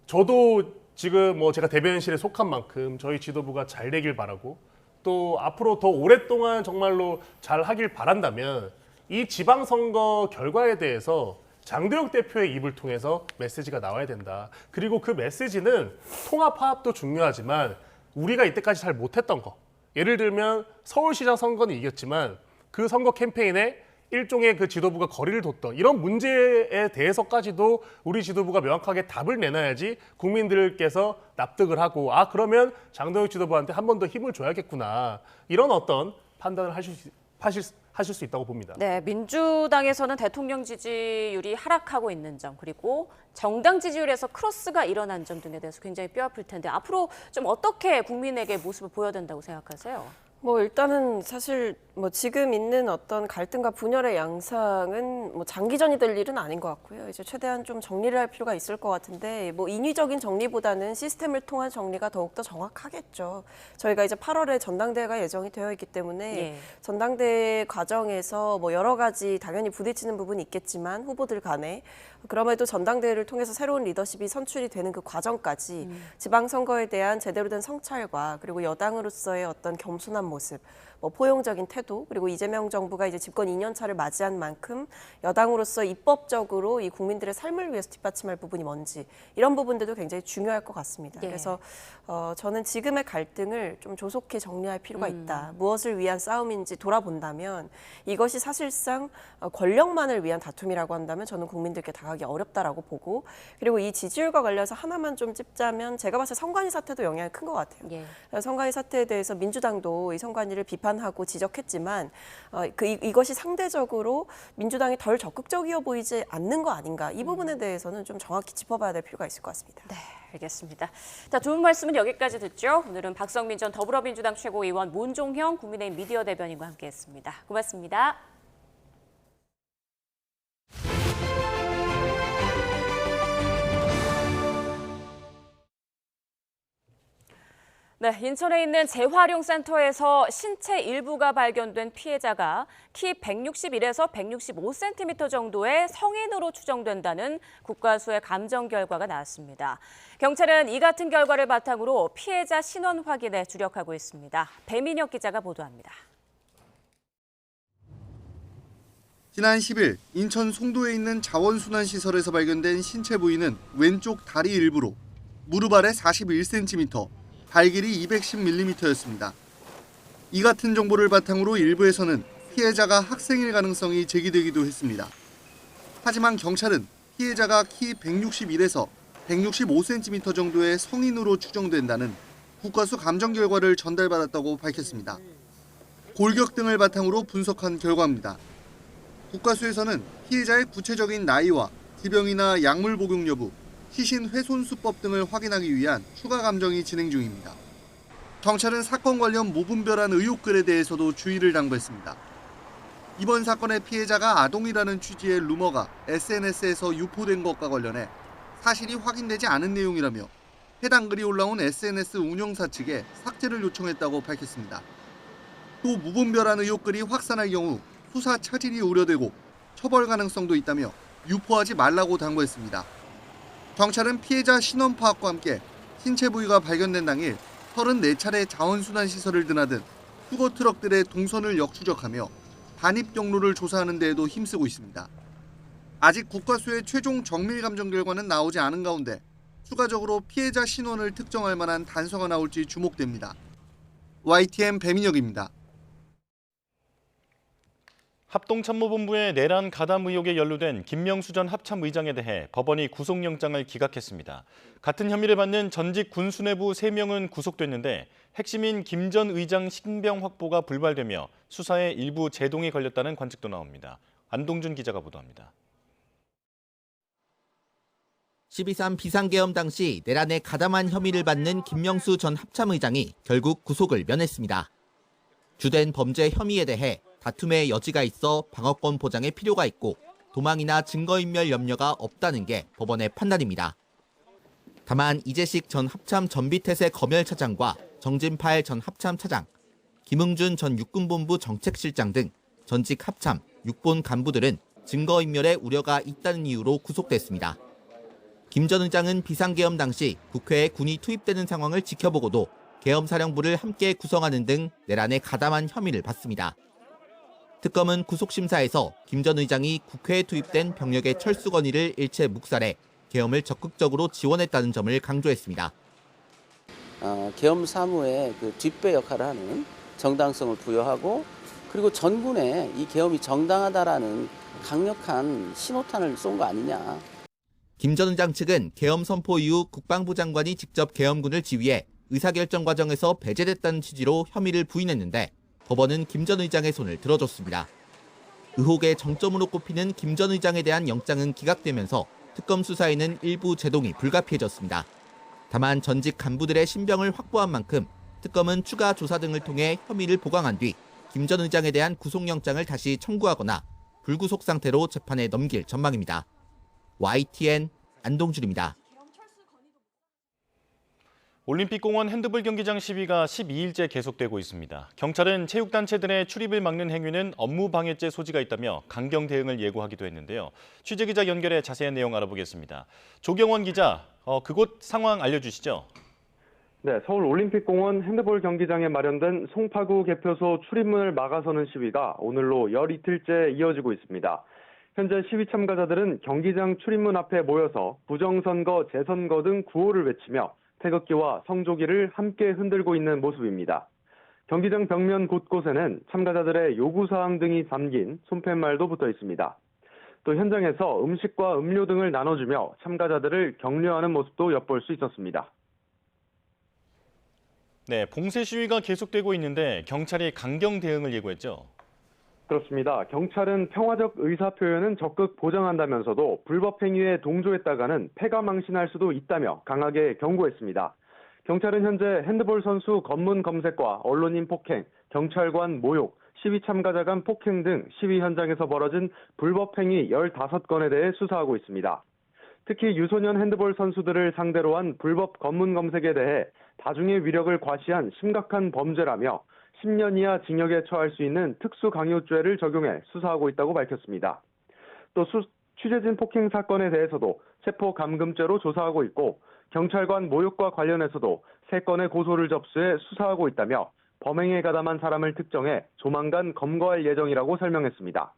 저도 지금 뭐 제가 대변인실에 속한 만큼 저희 지도부가 잘 되길 바라고 또 앞으로 더 오랫동안 정말로 잘 하길 바란다면 이 지방선거 결과에 대해서 장도혁 대표의 입을 통해서 메시지가 나와야 된다. 그리고 그 메시지는 통합 화합도 중요하지만 우리가 이때까지 잘 못했던 거. 예를 들면 서울시장 선거는 이겼지만 그 선거 캠페인에 일종의 그 지도부가 거리를 뒀던 이런 문제에 대해서까지도 우리 지도부가 명확하게 답을 내놔야지 국민들께서 납득을 하고 그러면 장도혁 지도부한테 한 번 더 힘을 줘야겠구나. 이런 어떤 판단을 하실 수 있다고 봅니다. 네, 민주당에서는 대통령 지지율이 하락하고 있는 점, 그리고 정당 지지율에서 크로스가 일어난 점 등에 대해서 굉장히 뼈아플 텐데 앞으로 좀 어떻게 국민에게 모습을 보여야 된다고 생각하세요? 일단은 사실 지금 있는 어떤 갈등과 분열의 양상은 장기전이 될 일은 아닌 것 같고요. 이제 최대한 좀 정리를 할 필요가 있을 것 같은데 인위적인 정리보다는 시스템을 통한 정리가 더욱더 정확하겠죠. 저희가 이제 8월에 전당대회가 예정이 되어 있기 때문에 전당대회 과정에서 여러 가지 당연히 부딪히는 부분이 있겠지만 후보들 간에 그럼에도 전당대회를 통해서 새로운 리더십이 선출이 되는 그 과정까지 지방선거에 대한 제대로 된 성찰과 그리고 여당으로서의 어떤 겸손한 모습, 포용적인 태도, 그리고 이재명 정부가 이제 집권 2년 차를 맞이한 만큼 여당으로서 입법적으로 이 국민들의 삶을 위해서 뒷받침할 부분이 뭔지 이런 부분들도 굉장히 중요할 것 같습니다. 그래서 저는 지금의 갈등을 좀 조속히 정리할 필요가 있다. 무엇을 위한 싸움인지 돌아본다면 이것이 사실상 권력만을 위한 다툼이라고 한다면 저는 국민들께 다가가기 어렵다라고 보고, 그리고 이 지지율과 관련해서 하나만 좀 찝자면 제가 봤을 때 성관이 사태도 영향이 큰 것 같아요. 성관이 사태에 대해서 민주당도 이 성관이를 비판하고 지적했지만 이것이 상대적으로 민주당이 덜 적극적이어 보이지 않는 거 아닌가, 이 부분에 대해서는 좀 정확히 짚어봐야 될 필요가 있을 것 같습니다. 네, 알겠습니다. 자, 두 분 말씀은 여기까지 듣죠. 오늘은 박성민 전 더불어민주당 최고위원, 문종형 국민의힘 미디어 대변인과 함께했습니다. 고맙습니다. 네, 인천에 있는 재활용센터에서 신체 일부가 발견된 피해자가 키 161에서 165cm 정도의 성인으로 추정된다는 국과수의 감정 결과가 나왔습니다. 경찰은 이 같은 결과를 바탕으로 피해자 신원 확인에 주력하고 있습니다. 배민혁 기자가 보도합니다. 지난 10일 인천 송도에 있는 자원순환시설에서 발견된 신체 부위는 왼쪽 다리 일부로 무릎 아래 41cm, 발 길이 210mm였습니다. 이 같은 정보를 바탕으로 일부에서는 피해자가 학생일 가능성이 제기되기도 했습니다. 하지만 경찰은 피해자가 키 161에서 165cm 정도의 성인으로 추정된다는 국과수 감정 결과를 전달받았다고 밝혔습니다. 골격 등을 바탕으로 분석한 결과입니다. 국과수에서는 피해자의 구체적인 나이와 지병이나 약물 복용 여부, 시신 훼손 수법 등을 확인하기 위한 추가 감정이 진행 중입니다. 경찰은 사건 관련 무분별한 의혹글에 대해서도 주의를 당부했습니다. 이번 사건의 피해자가 아동이라는 취지의 루머가 SNS에서 유포된 것과 관련해 사실이 확인되지 않은 내용이라며 해당 글이 올라온 SNS 운영사 측에 삭제를 요청했다고 밝혔습니다. 또 무분별한 의혹글이 확산할 경우 수사 차질이 우려되고 처벌 가능성도 있다며 유포하지 말라고 당부했습니다. 경찰은 피해자 신원 파악과 함께 신체 부위가 발견된 당일 34차례 자원순환시설을 드나든 수거 트럭들의 동선을 역추적하며 반입 경로를 조사하는 데에도 힘쓰고 있습니다. 아직 국과수의 최종 정밀 감정 결과는 나오지 않은 가운데 추가적으로 피해자 신원을 특정할 만한 단서가 나올지 주목됩니다. YTN 배민혁입니다. 합동참모본부의 내란 가담 의혹에 연루된 김명수 전 합참의장에 대해 법원이 구속영장을 기각했습니다. 같은 혐의를 받는 전직 군수뇌부 3명은 구속됐는데 핵심인 김 전 의장 신병 확보가 불발되며 수사에 일부 제동이 걸렸다는 관측도 나옵니다. 안동준 기자가 보도합니다. 12.3 비상계엄 당시 내란에 가담한 혐의를 받는 김명수 전 합참의장이 결국 구속을 면했습니다. 주된 범죄 혐의에 대해 다툼의 여지가 있어 방어권 보장의 필요가 있고 도망이나 증거인멸 염려가 없다는 게 법원의 판단입니다. 다만 이재식 전 합참 전비태세 검열차장과 정진팔 전 합참 차장, 김응준 전 육군본부 정책실장 등 전직 합참, 육본 간부들은 증거인멸의 우려가 있다는 이유로 구속됐습니다. 김 전 의장은 비상계엄 당시 국회에 군이 투입되는 상황을 지켜보고도 계엄사령부를 함께 구성하는 등 내란에 가담한 혐의를 받습니다. 특검은 구속심사에서 김 전 의장이 국회에 투입된 병력의 철수 건의를 일체 묵살해 계엄을 적극적으로 지원했다는 점을 강조했습니다. 계엄 사무의 그 뒷배 역할을 하는 정당성을 부여하고 그리고 전군에 이 계엄이 정당하다라는 강력한 신호탄을 쏜 거 아니냐. 김 전 의장 측은 계엄 선포 이후 국방부 장관이 직접 계엄군을 지휘해 의사결정 과정에서 배제됐다는 취지로 혐의를 부인했는데 법원은 김 전 의장의 손을 들어줬습니다. 의혹의 정점으로 꼽히는 김 전 의장에 대한 영장은 기각되면서 특검 수사에는 일부 제동이 불가피해졌습니다. 다만 전직 간부들의 신병을 확보한 만큼 특검은 추가 조사 등을 통해 혐의를 보강한 뒤 김 전 의장에 대한 구속영장을 다시 청구하거나 불구속 상태로 재판에 넘길 전망입니다. YTN 안동준입니다. 올림픽공원 핸드볼 경기장 시위가 12일째 계속되고 있습니다. 경찰은 체육단체들의 출입을 막는 행위는 업무방해죄 소지가 있다며 강경 대응을 예고하기도 했는데요. 취재기자 연결해 자세한 내용 알아보겠습니다. 조경원 기자, 그곳 상황 알려주시죠. 네, 서울 올림픽공원 핸드볼 경기장에 마련된 송파구 개표소 출입문을 막아서는 시위가 오늘로 열 이틀째 이어지고 있습니다. 현재 시위 참가자들은 경기장 출입문 앞에 모여서 부정선거, 재선거 등 구호를 외치며 태극기와 성조기를 함께 흔들고 있는 모습입니다. 경기장 벽면 곳곳에는 참가자들의 요구사항 등이 담긴 손팻말도 붙어 있습니다. 또 현장에서 음식과 음료 등을 나눠주며 참가자들을 격려하는 모습도 엿볼 수 있었습니다. 네, 봉쇄 시위가 계속되고 있는데 경찰이 강경 대응을 예고했죠. 그렇습니다. 경찰은 평화적 의사표현은 적극 보장한다면서도 불법 행위에 동조했다가는 패가망신할 수도 있다며 강하게 경고했습니다. 경찰은 현재 핸드볼 선수 검문 검색과 언론인 폭행, 경찰관 모욕, 시위 참가자 간 폭행 등 시위 현장에서 벌어진 불법 행위 15건에 대해 수사하고 있습니다. 특히 유소년 핸드볼 선수들을 상대로 한 불법 검문 검색에 대해 다중의 위력을 과시한 심각한 범죄라며 10년 이하 징역에 처할 수 있는 특수강요죄를 적용해 수사하고 있다고 밝혔습니다. 또 취재진 폭행 사건에 대해서도 체포감금죄로 조사하고 있고 경찰관 모욕과 관련해서도 3건의 고소를 접수해 수사하고 있다며 범행에 가담한 사람을 특정해 조만간 검거할 예정이라고 설명했습니다.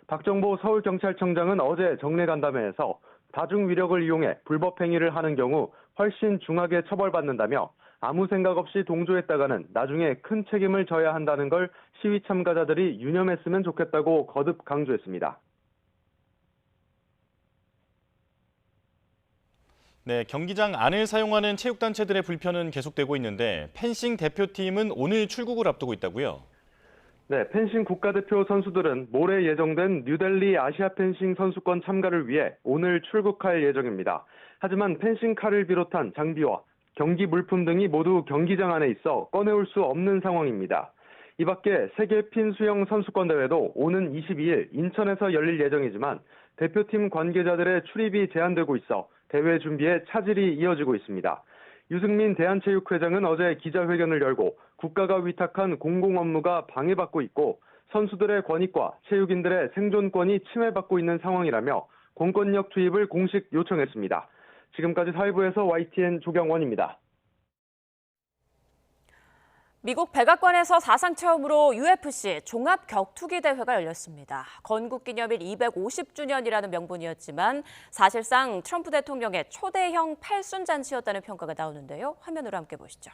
박정보 서울경찰청장은 어제 정례간담회에서 다중 위력을 이용해 불법 행위를 하는 경우 훨씬 중하게 처벌받는다며 아무 생각 없이 동조했다가는 나중에 큰 책임을 져야 한다는 걸 시위 참가자들이 유념했으면 좋겠다고 거듭 강조했습니다. 네, 경기장 안을 사용하는 체육단체들의 불편은 계속되고 있는데 펜싱 대표팀은 오늘 출국을 앞두고 있다고요? 네, 펜싱 국가대표 선수들은 모레 예정된 뉴델리 아시아 펜싱 선수권 참가를 위해 오늘 출국할 예정입니다. 하지만 펜싱칼을 비롯한 장비와 경기 물품 등이 모두 경기장 안에 있어 꺼내올 수 없는 상황입니다. 이 밖에 세계 핀 수영 선수권 대회도 오는 22일 인천에서 열릴 예정이지만 대표팀 관계자들의 출입이 제한되고 있어 대회 준비에 차질이 이어지고 있습니다. 유승민 대한체육회장은 어제 기자회견을 열고 국가가 위탁한 공공 업무가 방해받고 있고 선수들의 권익과 체육인들의 생존권이 침해받고 있는 상황이라며 공권력 투입을 공식 요청했습니다. 지금까지 사회부에서 YTN 조경원입니다. 미국 백악관에서 사상 처음으로 UFC 종합 격투기 대회가 열렸습니다. 건국기념일 250주년이라는 명분이었지만 사실상 트럼프 대통령의 초대형 팔순잔치였다는 평가가 나오는데요. 화면으로 함께 보시죠.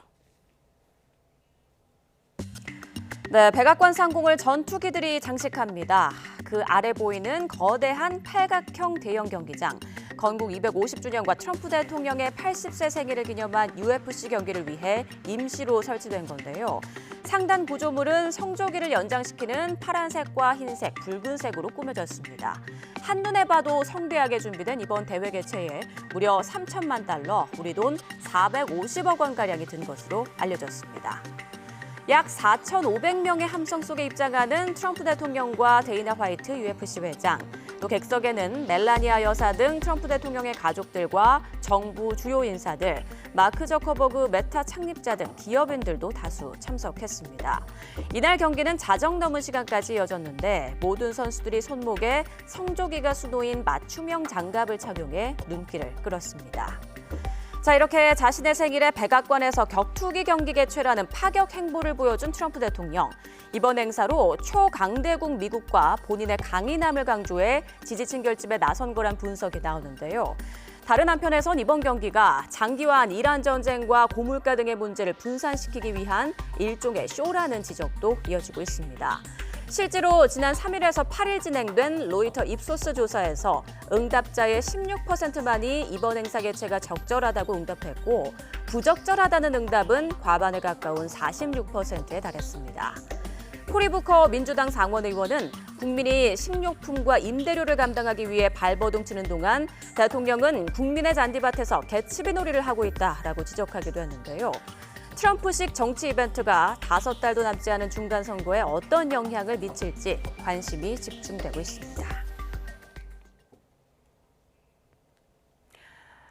네, 백악관 상공을 전투기들이 장식합니다. 그 아래 보이는 거대한 팔각형 대형 경기장. 건국 250주년과 트럼프 대통령의 80세 생일을 기념한 UFC 경기를 위해 임시로 설치된 건데요. 상단 구조물은 성조기를 연장시키는 파란색과 흰색, 붉은색으로 꾸며졌습니다. 한눈에 봐도 성대하게 준비된 이번 대회 개최에 무려 3천만 달러, 우리 돈 450억 원가량이 든 것으로 알려졌습니다. 약 4,500명의 함성 속에 입장하는 트럼프 대통령과 데이나 화이트 UFC 회장, 또 객석에는 멜라니아 여사 등 트럼프 대통령의 가족들과 정부 주요 인사들, 마크 저커버그 메타 창립자 등 기업인들도 다수 참석했습니다. 이날 경기는 자정 넘은 시간까지 이어졌는데 모든 선수들이 손목에 성조기가 수놓인 맞춤형 장갑을 착용해 눈길을 끌었습니다. 자, 이렇게 자신의 생일에 백악관에서 격투기 경기 개최라는 파격 행보를 보여준 트럼프 대통령. 이번 행사로 초강대국 미국과 본인의 강인함을 강조해 지지층 결집에 나선 거란 분석이 나오는데요. 다른 한편에선 이번 경기가 장기화한 이란 전쟁과 고물가 등의 문제를 분산시키기 위한 일종의 쇼라는 지적도 이어지고 있습니다. 실제로 지난 3일에서 8일 진행된 로이터 입소스 조사에서 응답자의 16%만이 이번 행사 개최가 적절하다고 응답했고 부적절하다는 응답은 과반에 가까운 46%에 달했습니다. 코리 부커 민주당 상원 의원은 국민이 식료품과 임대료를 감당하기 위해 발버둥 치는 동안 대통령은 국민의 잔디밭에서 개츠비 놀이를 하고 있다라고 지적하기도 했는데요. 트럼프식 정치 이벤트가 5달도 남지 않은 중간 선거에 어떤 영향을 미칠지 관심이 집중되고 있습니다.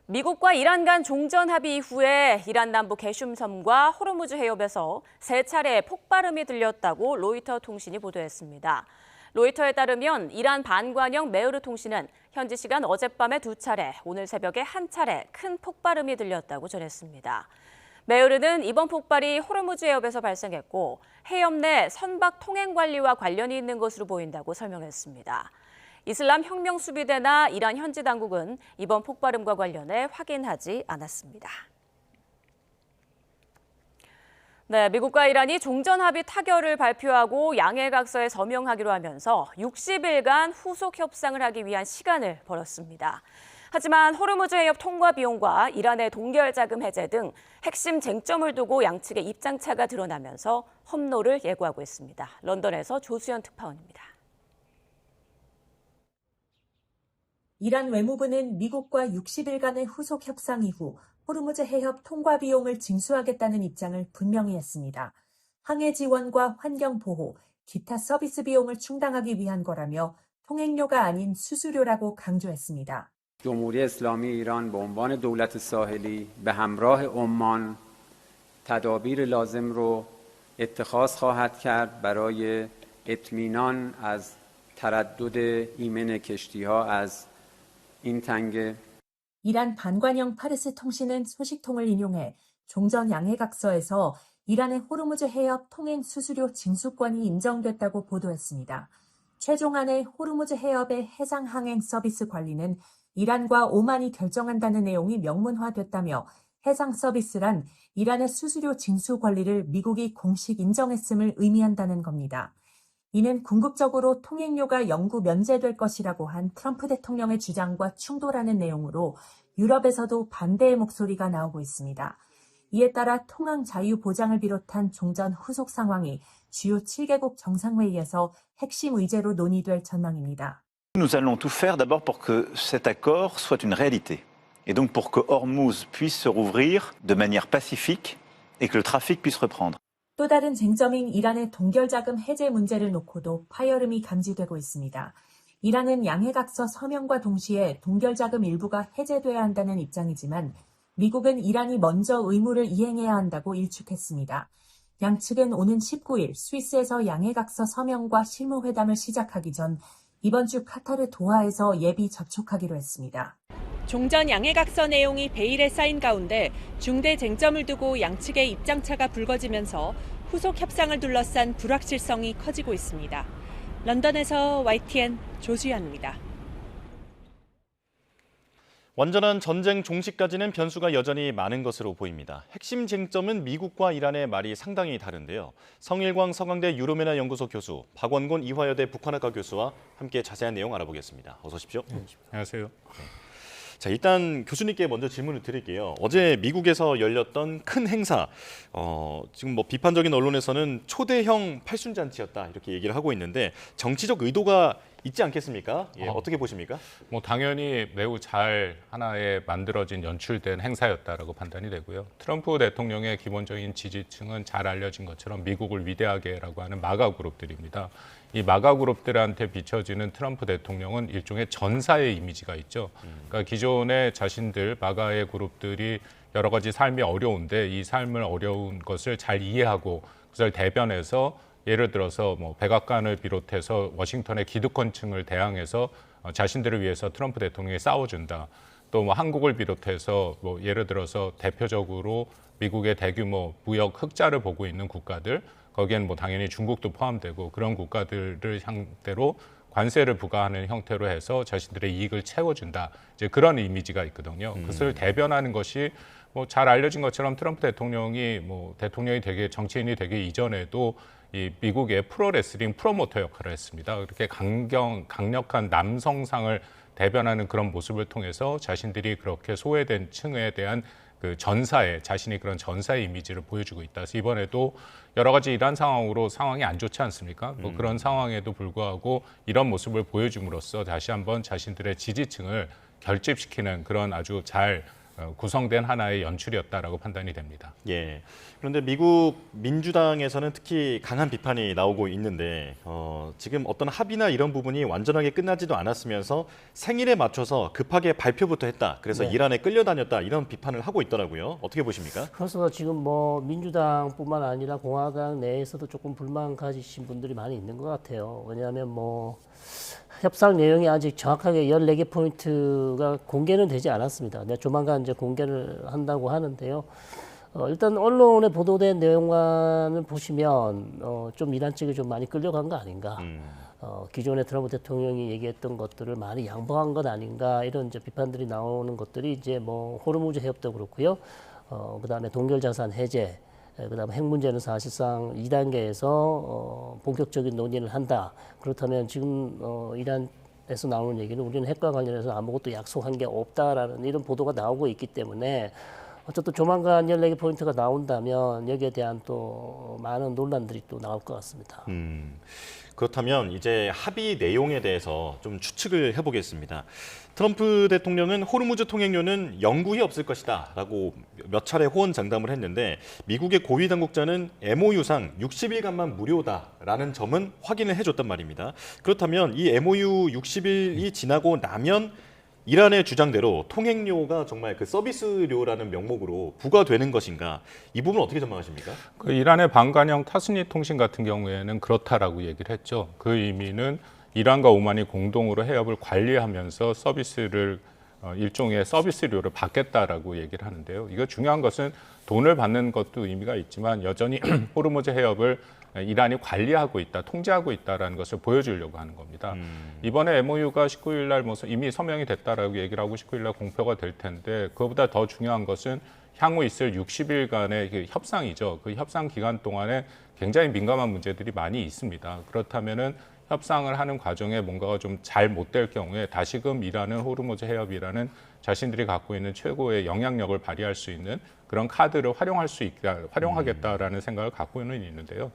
미국과 이란 간 종전 합의 이후에 이란 남부 게슘섬과 호르무즈 해협에서 3차례 폭발음이 들렸다고 로이터 통신이 보도했습니다. 로이터에 따르면 이란 반관영 메으르 통신은 현지 시간 어젯밤에 2차례, 오늘 새벽에 1차례 큰 폭발음이 들렸다고 전했습니다. 메으르는 이번 폭발이 호르무즈 해협에서 발생했고 해협 내 선박 통행 관리와 관련이 있는 것으로 보인다고 설명했습니다. 이슬람 혁명 수비대나 이란 현지 당국은 이번 폭발음과 관련해 확인하지 않았습니다. 네, 미국과 이란이 종전 합의 타결을 발표하고 양해각서에 서명하기로 하면서 60일간 후속 협상을 하기 위한 시간을 벌었습니다. 하지만 호르무즈 해협 통과 비용과 이란의 동결 자금 해제 등 핵심 쟁점을 두고 양측의 입장차가 드러나면서 험로를 예고하고 있습니다. 런던에서 조수연 특파원입니다. 이란 외무부는 미국과 60일간의 후속 협상 이후 호르무즈 해협 통과 비용을 징수하겠다는 입장을 분명히 했습니다. 항해 지원과 환경 보호, 기타 서비스 비용을 충당하기 위한 거라며 통행료가 아닌 수수료라고 강조했습니다. جمهوری اسلامی ایران به عنوان دولت ساحلی به همراه عمان تدابیر لازم رو اتخاذ خواهد کرد برای اطمینان از تردد ایمن کشتی‌ها از این تنگه. 이란 반관영 파르스 통신은 소식통을 인용해 종전 양해각서에서 이란의 호르무즈 해협 통행 수수료 징수권이 인정됐다고 보도했습니다. 최종안의 호르무즈 해협의 해상 항행 서비스 관리는 이란과 오만이 결정한다는 내용이 명문화됐다며 해상 서비스란 이란의 수수료 징수 권리를 미국이 공식 인정했음을 의미한다는 겁니다. 이는 궁극적으로 통행료가 영구 면제될 것이라고 한 트럼프 대통령의 주장과 충돌하는 내용으로 유럽에서도 반대의 목소리가 나오고 있습니다. 이에 따라 통항 자유 보장을 비롯한 종전 후속 상황이 주요 7개국 정상회의에서 핵심 의제로 논의될 전망입니다. Nous allons tout faire d'abord pour que cet accord soit une réalité. Et donc pour que Hormuz puisse se rouvrir de manière pacifique et que le trafic puisse reprendre. 또 다른 쟁점인 이란의 동결자금 해제 문제를 놓고도 파열음이 감지되고 있습니다. 이란은 양해각서 서명과 동시에 동결자금 일부가 해제돼야 한다는 입장이지만 미국은 이란이 먼저 의무를 이행해야 한다고 일축했습니다. 양측은 오는 19일 스위스에서 양해각서 서명과 실무회담을 시작하기 전 이번 주 카타르 도하에서 예비 접촉하기로 했습니다. 종전 양해각서 내용이 베일에 쌓인 가운데 중대 쟁점을 두고 양측의 입장차가 불거지면서 후속 협상을 둘러싼 불확실성이 커지고 있습니다. 런던에서 YTN 조수연입니다. 완전한 전쟁 종식까지는 변수가 여전히 많은 것으로 보입니다. 핵심 쟁점은 미국과 이란의 말이 상당히 다른데요. 성일광 서강대 유로메나 연구소 교수, 박원곤 이화여대 북한학과 교수와 함께 자세한 내용 알아보겠습니다. 어서 오십시오. 안녕하세요. 자, 일단 교수님께 먼저 질문을 드릴게요. 어제 미국에서 열렸던 큰 행사, 지금 뭐 비판적인 언론에서는 초대형 팔순잔치였다 이렇게 얘기를 하고 있는데 정치적 의도가 있지 않겠습니까? 예, 어떻게 보십니까? 뭐 당연히 매우 잘 하나의 만들어진 연출된 행사였다라고 판단이 되고요. 트럼프 대통령의 기본적인 지지층은 잘 알려진 것처럼 미국을 위대하게라고 하는 마가 그룹들입니다. 이 마가 그룹들한테 비춰지는 트럼프 대통령은 일종의 전사의 이미지가 있죠. 그러니까 기존에 자신들 마가의 그룹들이 여러 가지 삶이 어려운데 이 삶을 어려운 것을 잘 이해하고 그것을 대변해서 예를 들어서 뭐 백악관을 비롯해서 워싱턴의 기득권층을 대항해서 자신들을 위해서 트럼프 대통령이 싸워준다. 또 뭐 한국을 비롯해서 뭐 예를 들어서 대표적으로 미국의 대규모 무역 흑자를 보고 있는 국가들, 거기에는 뭐 당연히 중국도 포함되고 그런 국가들을 상대로 관세를 부과하는 형태로 해서 자신들의 이익을 채워준다. 이제 그런 이미지가 있거든요. 그것을 대변하는 것이 뭐 잘 알려진 것처럼 트럼프 대통령이 뭐 대통령이 되게 정치인이 되기 이전에도 이 미국의 프로레슬링 프로모터 역할을 했습니다. 그렇게 강력한 남성상을 대변하는 그런 모습을 통해서 자신들이 그렇게 소외된 층에 대한 그 전사의 자신이 그런 전사의 이미지를 보여주고 있다. 그래서 이번에도 여러 가지 이러한 상황으로 상황이 안 좋지 않습니까? 뭐 그런 상황에도 불구하고 이런 모습을 보여줌으로써 다시 한번 자신들의 지지층을 결집시키는 그런 아주 잘 구성된 하나의 연출이었다라고 판단이 됩니다. 예. 그런데 미국 민주당에서는 특히 강한 비판이 나오고 있는데 지금 어떤 합의나 이런 부분이 완전하게 끝나지도 않았으면서 생일에 맞춰서 급하게 발표부터 했다. 그래서 네. 이란에 끌려다녔다. 이런 비판을 하고 있더라고요. 어떻게 보십니까? 그래서 지금 뭐 민주당뿐만 아니라 공화당 내에서도 조금 불만 가지신 분들이 많이 있는 것 같아요. 왜냐하면 뭐 협상 내용이 아직 정확하게 14개 포인트가 공개는 되지 않았습니다. 조만간 이제 공개를 한다고 하는데요. 일단 언론에 보도된 내용만을 보시면 좀 이란 측이 좀 많이 끌려간 거 아닌가. 기존에 트럼프 대통령이 얘기했던 것들을 많이 양보한 것 아닌가 이런 이제 비판들이 나오는 것들이 이제 뭐 호르무즈 해협도 그렇고요. 그다음에 동결자산 해제, 그다음에 핵 문제는 사실상 2단계에서 본격적인 논의를 한다. 그렇다면 지금 이란에서 나오는 얘기는 우리는 핵과 관련해서 아무것도 약속한 게 없다라는 이런 보도가 나오고 있기 때문에 어쨌든 조만간 14개 포인트가 나온다면 여기에 대한 또 많은 논란들이 또 나올 것 같습니다. 그렇다면 이제 합의 내용에 대해서 좀 추측을 해보겠습니다. 트럼프 대통령은 호르무즈 통행료는 영구히 없을 것이다 라고 몇 차례 호언장담을 했는데 미국의 고위 당국자는 MOU상 60일간만 무료다라는 점은 확인을 해줬단 말입니다. 그렇다면 이 MOU 60일이 지나고 나면 이란의 주장대로 통행료가 정말 그 서비스료라는 명목으로 부과되는 것인가? 이 부분 어떻게 전망하십니까? 그 이란의 반관영 타스니 통신 같은 경우에는 그렇다라고 얘기를 했죠. 그 의미는 이란과 오만이 공동으로 해협을 관리하면서 서비스를 일종의 서비스료를 받겠다라고 얘기를 하는데요. 이거 중요한 것은 돈을 받는 것도 의미가 있지만 여전히 호르무즈 해협을 이란이 관리하고 있다, 통제하고 있다라는 것을 보여주려고 하는 겁니다. 이번에 MOU가 19일 날 이미 서명이 됐다라고 얘기를 하고 19일 날 공표가 될 텐데 그거보다 더 중요한 것은 향후 있을 60일간의 그 협상이죠. 그 협상 기간 동안에 굉장히 민감한 문제들이 많이 있습니다. 그렇다면은 협상을 하는 과정에 뭔가가 좀 잘 못 될 경우에 다시금 이란은 호르무즈 해협이라는 자신들이 갖고 있는 최고의 영향력을 발휘할 수 있는 그런 카드를 활용하겠다라는 생각을 갖고는 있는데요.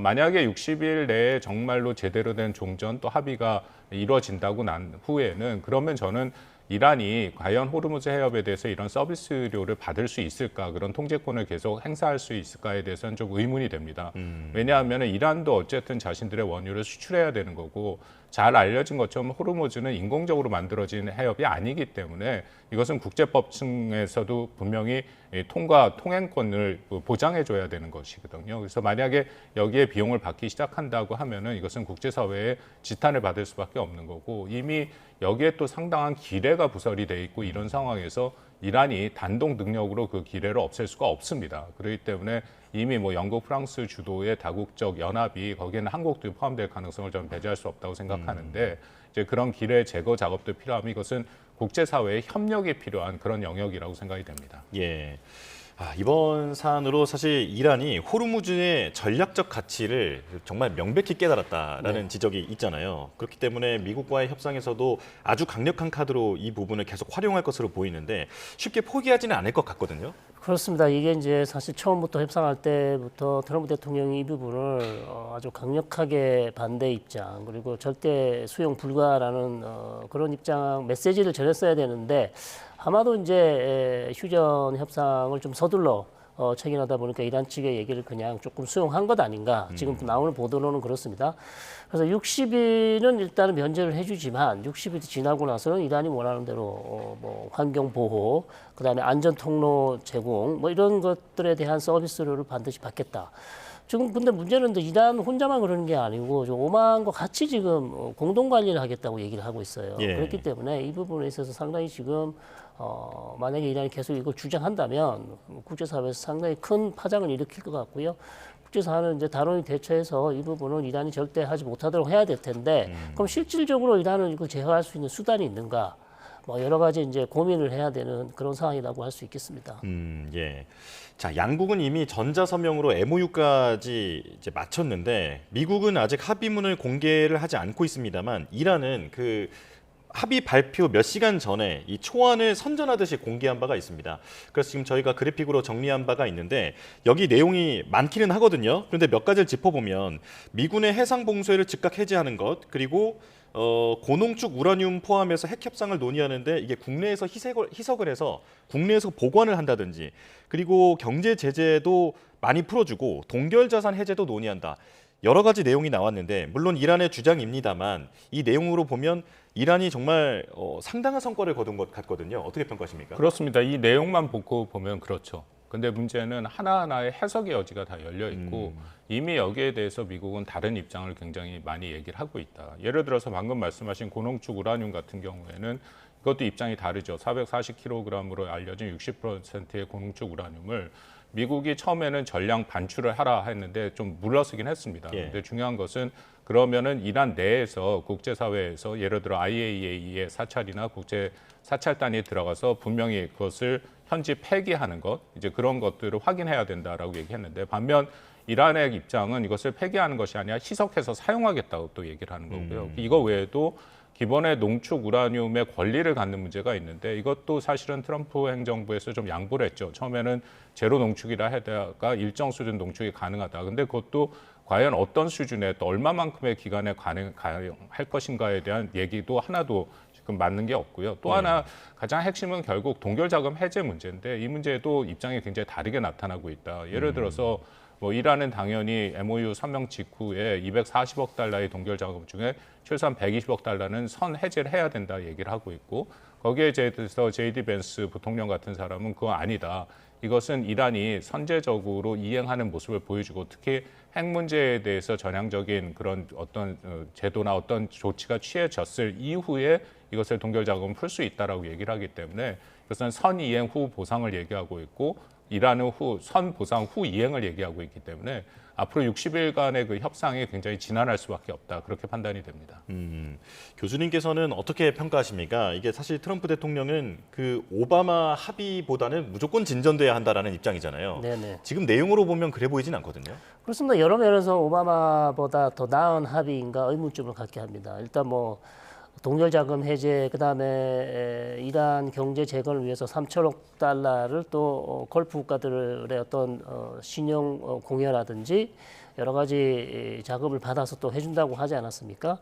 만약에 60일 내에 정말로 제대로 된 종전 또 합의가 이루어진다고 난 후에는 그러면 저는 이란이 과연 호르무즈 해협에 대해서 이런 서비스료를 받을 수 있을까, 그런 통제권을 계속 행사할 수 있을까에 대해서는 좀 의문이 됩니다. 왜냐하면 이란도 어쨌든 자신들의 원유를 수출해야 되는 거고 잘 알려진 것처럼 호르무즈는 인공적으로 만들어진 해협이 아니기 때문에 이것은 국제법 층에서도 분명히 통행권을 보장해줘야 되는 것이거든요. 그래서 만약에 여기에 비용을 받기 시작한다고 하면은 이것은 국제사회에 지탄을 받을 수밖에 없는 거고 이미 여기에 또 상당한 기뢰가 부설이 돼 있고 이런 상황에서 이란이 단독 능력으로 그 기뢰를 없앨 수가 없습니다. 그렇기 때문에 이미 뭐 영국, 프랑스 주도의 다국적 연합이 거기에는 한국도 포함될 가능성을 저는 배제할 수 없다고 생각하는데 이제 그런 기뢰 제거 작업도 필요하면 이것은 국제사회의 협력이 필요한 그런 영역이라고 생각이 됩니다. 예. 이번 사안으로 사실 이란이 호르무즈의 전략적 가치를 정말 명백히 깨달았다라는 지적이 있잖아요. 그렇기 때문에 미국과의 협상에서도 아주 강력한 카드로 이 부분을 계속 활용할 것으로 보이는데 쉽게 포기하지는 않을 것 같거든요. 그렇습니다. 이게 이제 사실 처음부터 협상할 때부터 트럼프 대통령이 이 부분을 아주 강력하게 반대 입장 그리고 절대 수용 불가라는 그런 입장 메시지를 전했어야 되는데 아마도 이제 휴전 협상을 좀 서둘러 체결하다 보니까 이란 측의 얘기를 그냥 조금 수용한 것 아닌가. 지금 나오는 보도로는 그렇습니다. 그래서 60일은 일단은 면제를 해주지만 60일이 지나고 나서는 이란이 원하는 대로 뭐 환경 보호, 그다음에 안전 통로 제공 뭐 이런 것들에 대한 서비스료를 반드시 받겠다. 지금 근데 문제는 이란 혼자만 그러는 게 아니고 오만과 같이 지금 공동 관리를 하겠다고 얘기를 하고 있어요. 예. 그렇기 때문에 이 부분에 있어서 상당히 지금 만약에 이란이 계속 이걸 주장한다면 국제사회에서 상당히 큰 파장을 일으킬 것 같고요. 국제사회는 이제 단호히 대처해서 이 부분은 이란이 절대 하지 못하도록 해야 될 텐데 그럼 실질적으로 이란은 이걸 제어할 수 있는 수단이 있는가? 뭐 여러 가지 이제 고민을 해야 되는 그런 상황이라고 할 수 있겠습니다. 예. 자, 양국은 이미 전자서명으로 MOU까지 이제 마쳤는데 미국은 아직 합의문을 공개를 하지 않고 있습니다만 이란은 그 합의 발표 몇 시간 전에 이 초안을 선전하듯이 공개한 바가 있습니다. 그래서 지금 저희가 그래픽으로 정리한 바가 있는데 여기 내용이 많기는 하거든요. 그런데 몇 가지를 짚어보면 미군의 해상 봉쇄를 즉각 해제하는 것, 그리고 고농축 우라늄 포함해서 핵 협상을 논의하는데 이게 국내에서 희석을 해서 국내에서 보관을 한다든지, 그리고 경제 제재도 많이 풀어주고 동결 자산 해제도 논의한다. 여러 가지 내용이 나왔는데 물론 이란의 주장입니다만 이 내용으로 보면 이란이 정말 상당한 성과를 거둔 것 같거든요. 어떻게 평가하십니까? 그렇습니다. 이 내용만 보고 보면 그렇죠. 근데 문제는 하나하나의 해석의 여지가 다 열려 있고 이미 여기에 대해서 미국은 다른 입장을 굉장히 많이 얘기를 하고 있다. 예를 들어서 방금 말씀하신 고농축 우라늄 같은 경우에는 이것도 입장이 다르죠. 440kg으로 알려진 60%의 고농축 우라늄을 미국이 처음에는 전량 반출을 하라 했는데 좀 물러서긴 했습니다. 그런데 중요한 것은 그러면은 이란 내에서 국제사회에서 예를 들어 IAEA의 사찰이나 국제 사찰단이 들어가서 분명히 그것을 현지 폐기하는 것, 이제 그런 것들을 확인해야 된다라고 얘기했는데 반면 이란의 입장은 이것을 폐기하는 것이 아니라 희석해서 사용하겠다고 또 얘기를 하는 거고요. 이거 외에도 기본의 농축 우라늄의 권리를 갖는 문제가 있는데 이것도 사실은 트럼프 행정부에서 좀 양보를 했죠. 처음에는 제로 농축이라 하다가 일정 수준 농축이 가능하다. 근데 그것도 과연 어떤 수준에 또 얼마만큼의 기간에 가능할 것인가에 대한 얘기도 하나도 지금 맞는 게 없고요. 또 하나 가장 핵심은 결국 동결자금 해제 문제인데 이 문제도 입장이 굉장히 다르게 나타나고 있다. 예를 들어서 뭐 이란은 당연히 MOU 서명 직후에 240억 달러의 동결 자금 중에 최소한 120억 달러는 선 해제를 해야 된다 얘기를 하고 있고 거기에 대해서 JD 벤스 부통령 같은 사람은 그거 아니다. 이것은 이란이 선제적으로 이행하는 모습을 보여주고 특히 핵 문제에 대해서 전향적인 그런 어떤 제도나 어떤 조치가 취해졌을 이후에 이것을 동결 자금을 풀 수 있다라고 얘기를 하기 때문에 이것은 선 이행 후 보상을 얘기하고 있고 이란은 선 보상 후 이행을 얘기하고 있기 때문에 앞으로 60일간의 그 협상이 굉장히 지난할 수밖에 없다. 그렇게 판단이 됩니다. 교수님께서는 어떻게 평가하십니까? 이게 사실 트럼프 대통령은 그 오바마 합의보다는 무조건 진전돼야 한다라는 입장이잖아요. 네네. 지금 내용으로 보면 그래 보이진 않거든요. 그렇습니다. 여러 면에서 오바마보다 더 나은 합의인가 의문점을 갖게 합니다. 일단 뭐 동결자금 해제, 그다음에 이란 경제 재건을 위해서 3천억 달러를 또 걸프 국가들의 어떤 신용 공여라든지 여러 가지 자금을 받아서 또 해준다고 하지 않았습니까?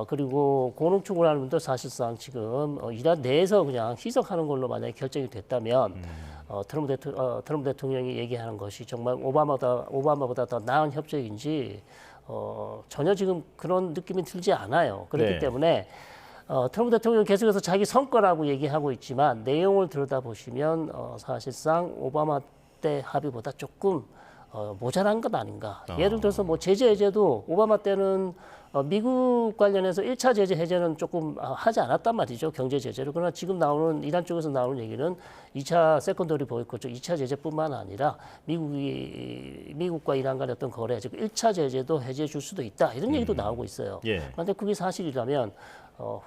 그리고 고농축 우라늄도 사실상 지금 이란 내에서 그냥 희석하는 걸로 만약에 결정이 됐다면 트럼프 대통령이 얘기하는 것이 정말 오바마보다 더 나은 협정인지 전혀 지금 그런 느낌이 들지 않아요. 그렇기 때문에 트럼프 대통령은 계속해서 자기 성과라고 얘기하고 있지만 내용을 들여다보시면 사실상 오바마 때 합의보다 조금 모자란 것 아닌가. 예를 들어서 뭐 제재 해제도 오바마 때는 미국 관련해서 1차 제재 해제는 조금 하지 않았단 말이죠. 경제 제재를. 그러나 지금 나오는 이란 쪽에서 나오는 얘기는 2차 세컨더리 보이콧, 2차 제재뿐만 아니라 미국과 이란 간의 어떤 거래, 즉 1차 제재도 해제해 줄 수도 있다. 이런 얘기도 나오고 있어요. 그런데 그게 사실이라면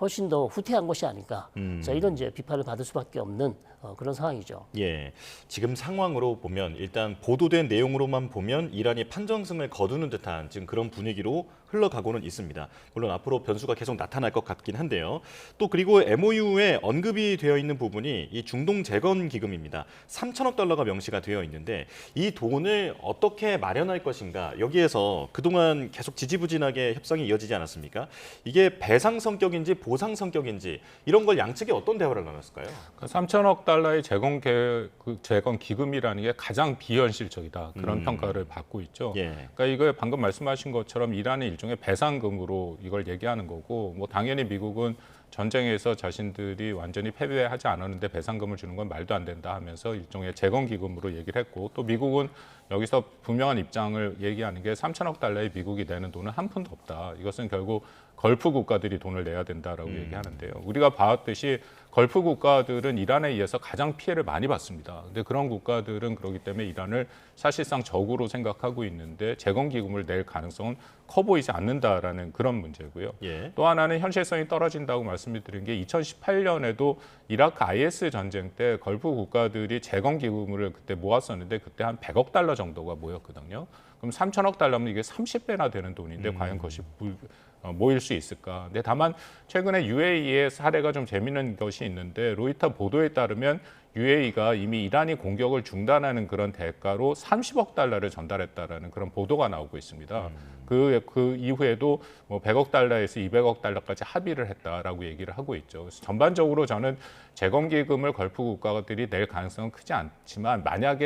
훨씬 더 후퇴한 것이 아닌가. 자, 이런 이제 비판을 받을 수밖에 없는 그런 상황이죠. 예, 지금 상황으로 보면 일단 보도된 내용으로만 보면 이란이 판정승을 거두는 듯한 지금 그런 분위기로 흘러가고는 있습니다. 물론 앞으로 변수가 계속 나타날 것 같긴 한데요. 또 그리고 MOU에 언급이 되어 있는 부분이 이 중동 재건 기금입니다. 3천억 달러가 명시가 되어 있는데 이 돈을 어떻게 마련할 것인가, 여기에서 그동안 계속 지지부진하게 협상이 이어지지 않았습니까? 이게 배상 성격인지 보상 성격인지 이런 걸 양측이 어떤 대화를 나눴을까요? 3천억 달러의 재건 기금이라는 게 가장 비현실적이다. 그런 평가를 받고 있죠. 그러니까 이거 방금 말씀하신 것처럼 이란의 일종의 배상금으로 이걸 얘기하는 거고, 뭐 당연히 미국은 전쟁에서 자신들이 완전히 패배하지 않았는데 배상금을 주는 건 말도 안 된다 하면서 일종의 재건기금으로 얘기를 했고, 또 미국은 여기서 분명한 입장을 얘기하는 게 3천억 달러의 미국이 내는 돈은 한 푼도 없다. 이것은 결국 걸프 국가들이 돈을 내야 된다라고 얘기하는데요. 우리가 봤듯이 걸프 국가들은 이란에 의해서 가장 피해를 많이 받습니다. 근데 그런 국가들은 그렇기 때문에 이란을 사실상 적으로 생각하고 있는데 재건기금을 낼 가능성은 커 보이지 않는다라는 그런 문제고요. 예. 또 하나는 현실성이 떨어진다고 말씀을 드린 게 2018년에도 이라크 IS 전쟁 때 걸프 국가들이 재건기금을 그때 모았었는데 그때 한 100억 달러 정도가 모였거든요. 그럼 3천억 달러면 이게 30배나 되는 돈인데 과연 그것이 모일 수 있을까? 근데 다만 최근에 UAE의 사례가 좀 재미있는 것이 있는데 로이터 보도에 따르면 UAE가 이미 이란이 공격을 중단하는 그런 대가로 30억 달러를 전달했다라는 그런 보도가 나오고 있습니다. 그 이후에도 뭐 100억 달러에서 200억 달러까지 합의를 했다라고 얘기를 하고 있죠. 그래서 전반적으로 저는 재건기금을 걸프 국가들이 낼 가능성은 크지 않지만 만약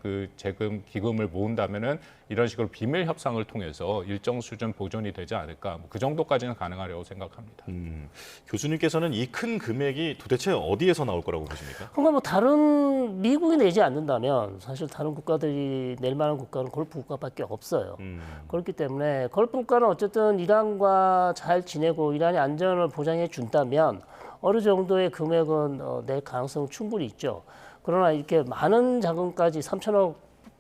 그 재건기금을 모은다면은 이런 식으로 비밀 협상을 통해서 일정 수준 보존이 되지 않을까, 그 정도까지는 가능하려고 생각합니다. 교수님께서는 이 큰 금액이 도대체 어디에서 나올 거라고 보십니까? 그러니까 뭐 다른 미국이 내지 않는다면 사실 다른 국가들이 낼 만한 국가는 걸프 국가밖에 없어요. 그렇기 때문에 걸프 국가는 어쨌든 이란과 잘 지내고 이란의 안전을 보장해 준다면 어느 정도의 금액은 낼 가능성 충분히 있죠. 그러나 이렇게 많은 자금까지 3천억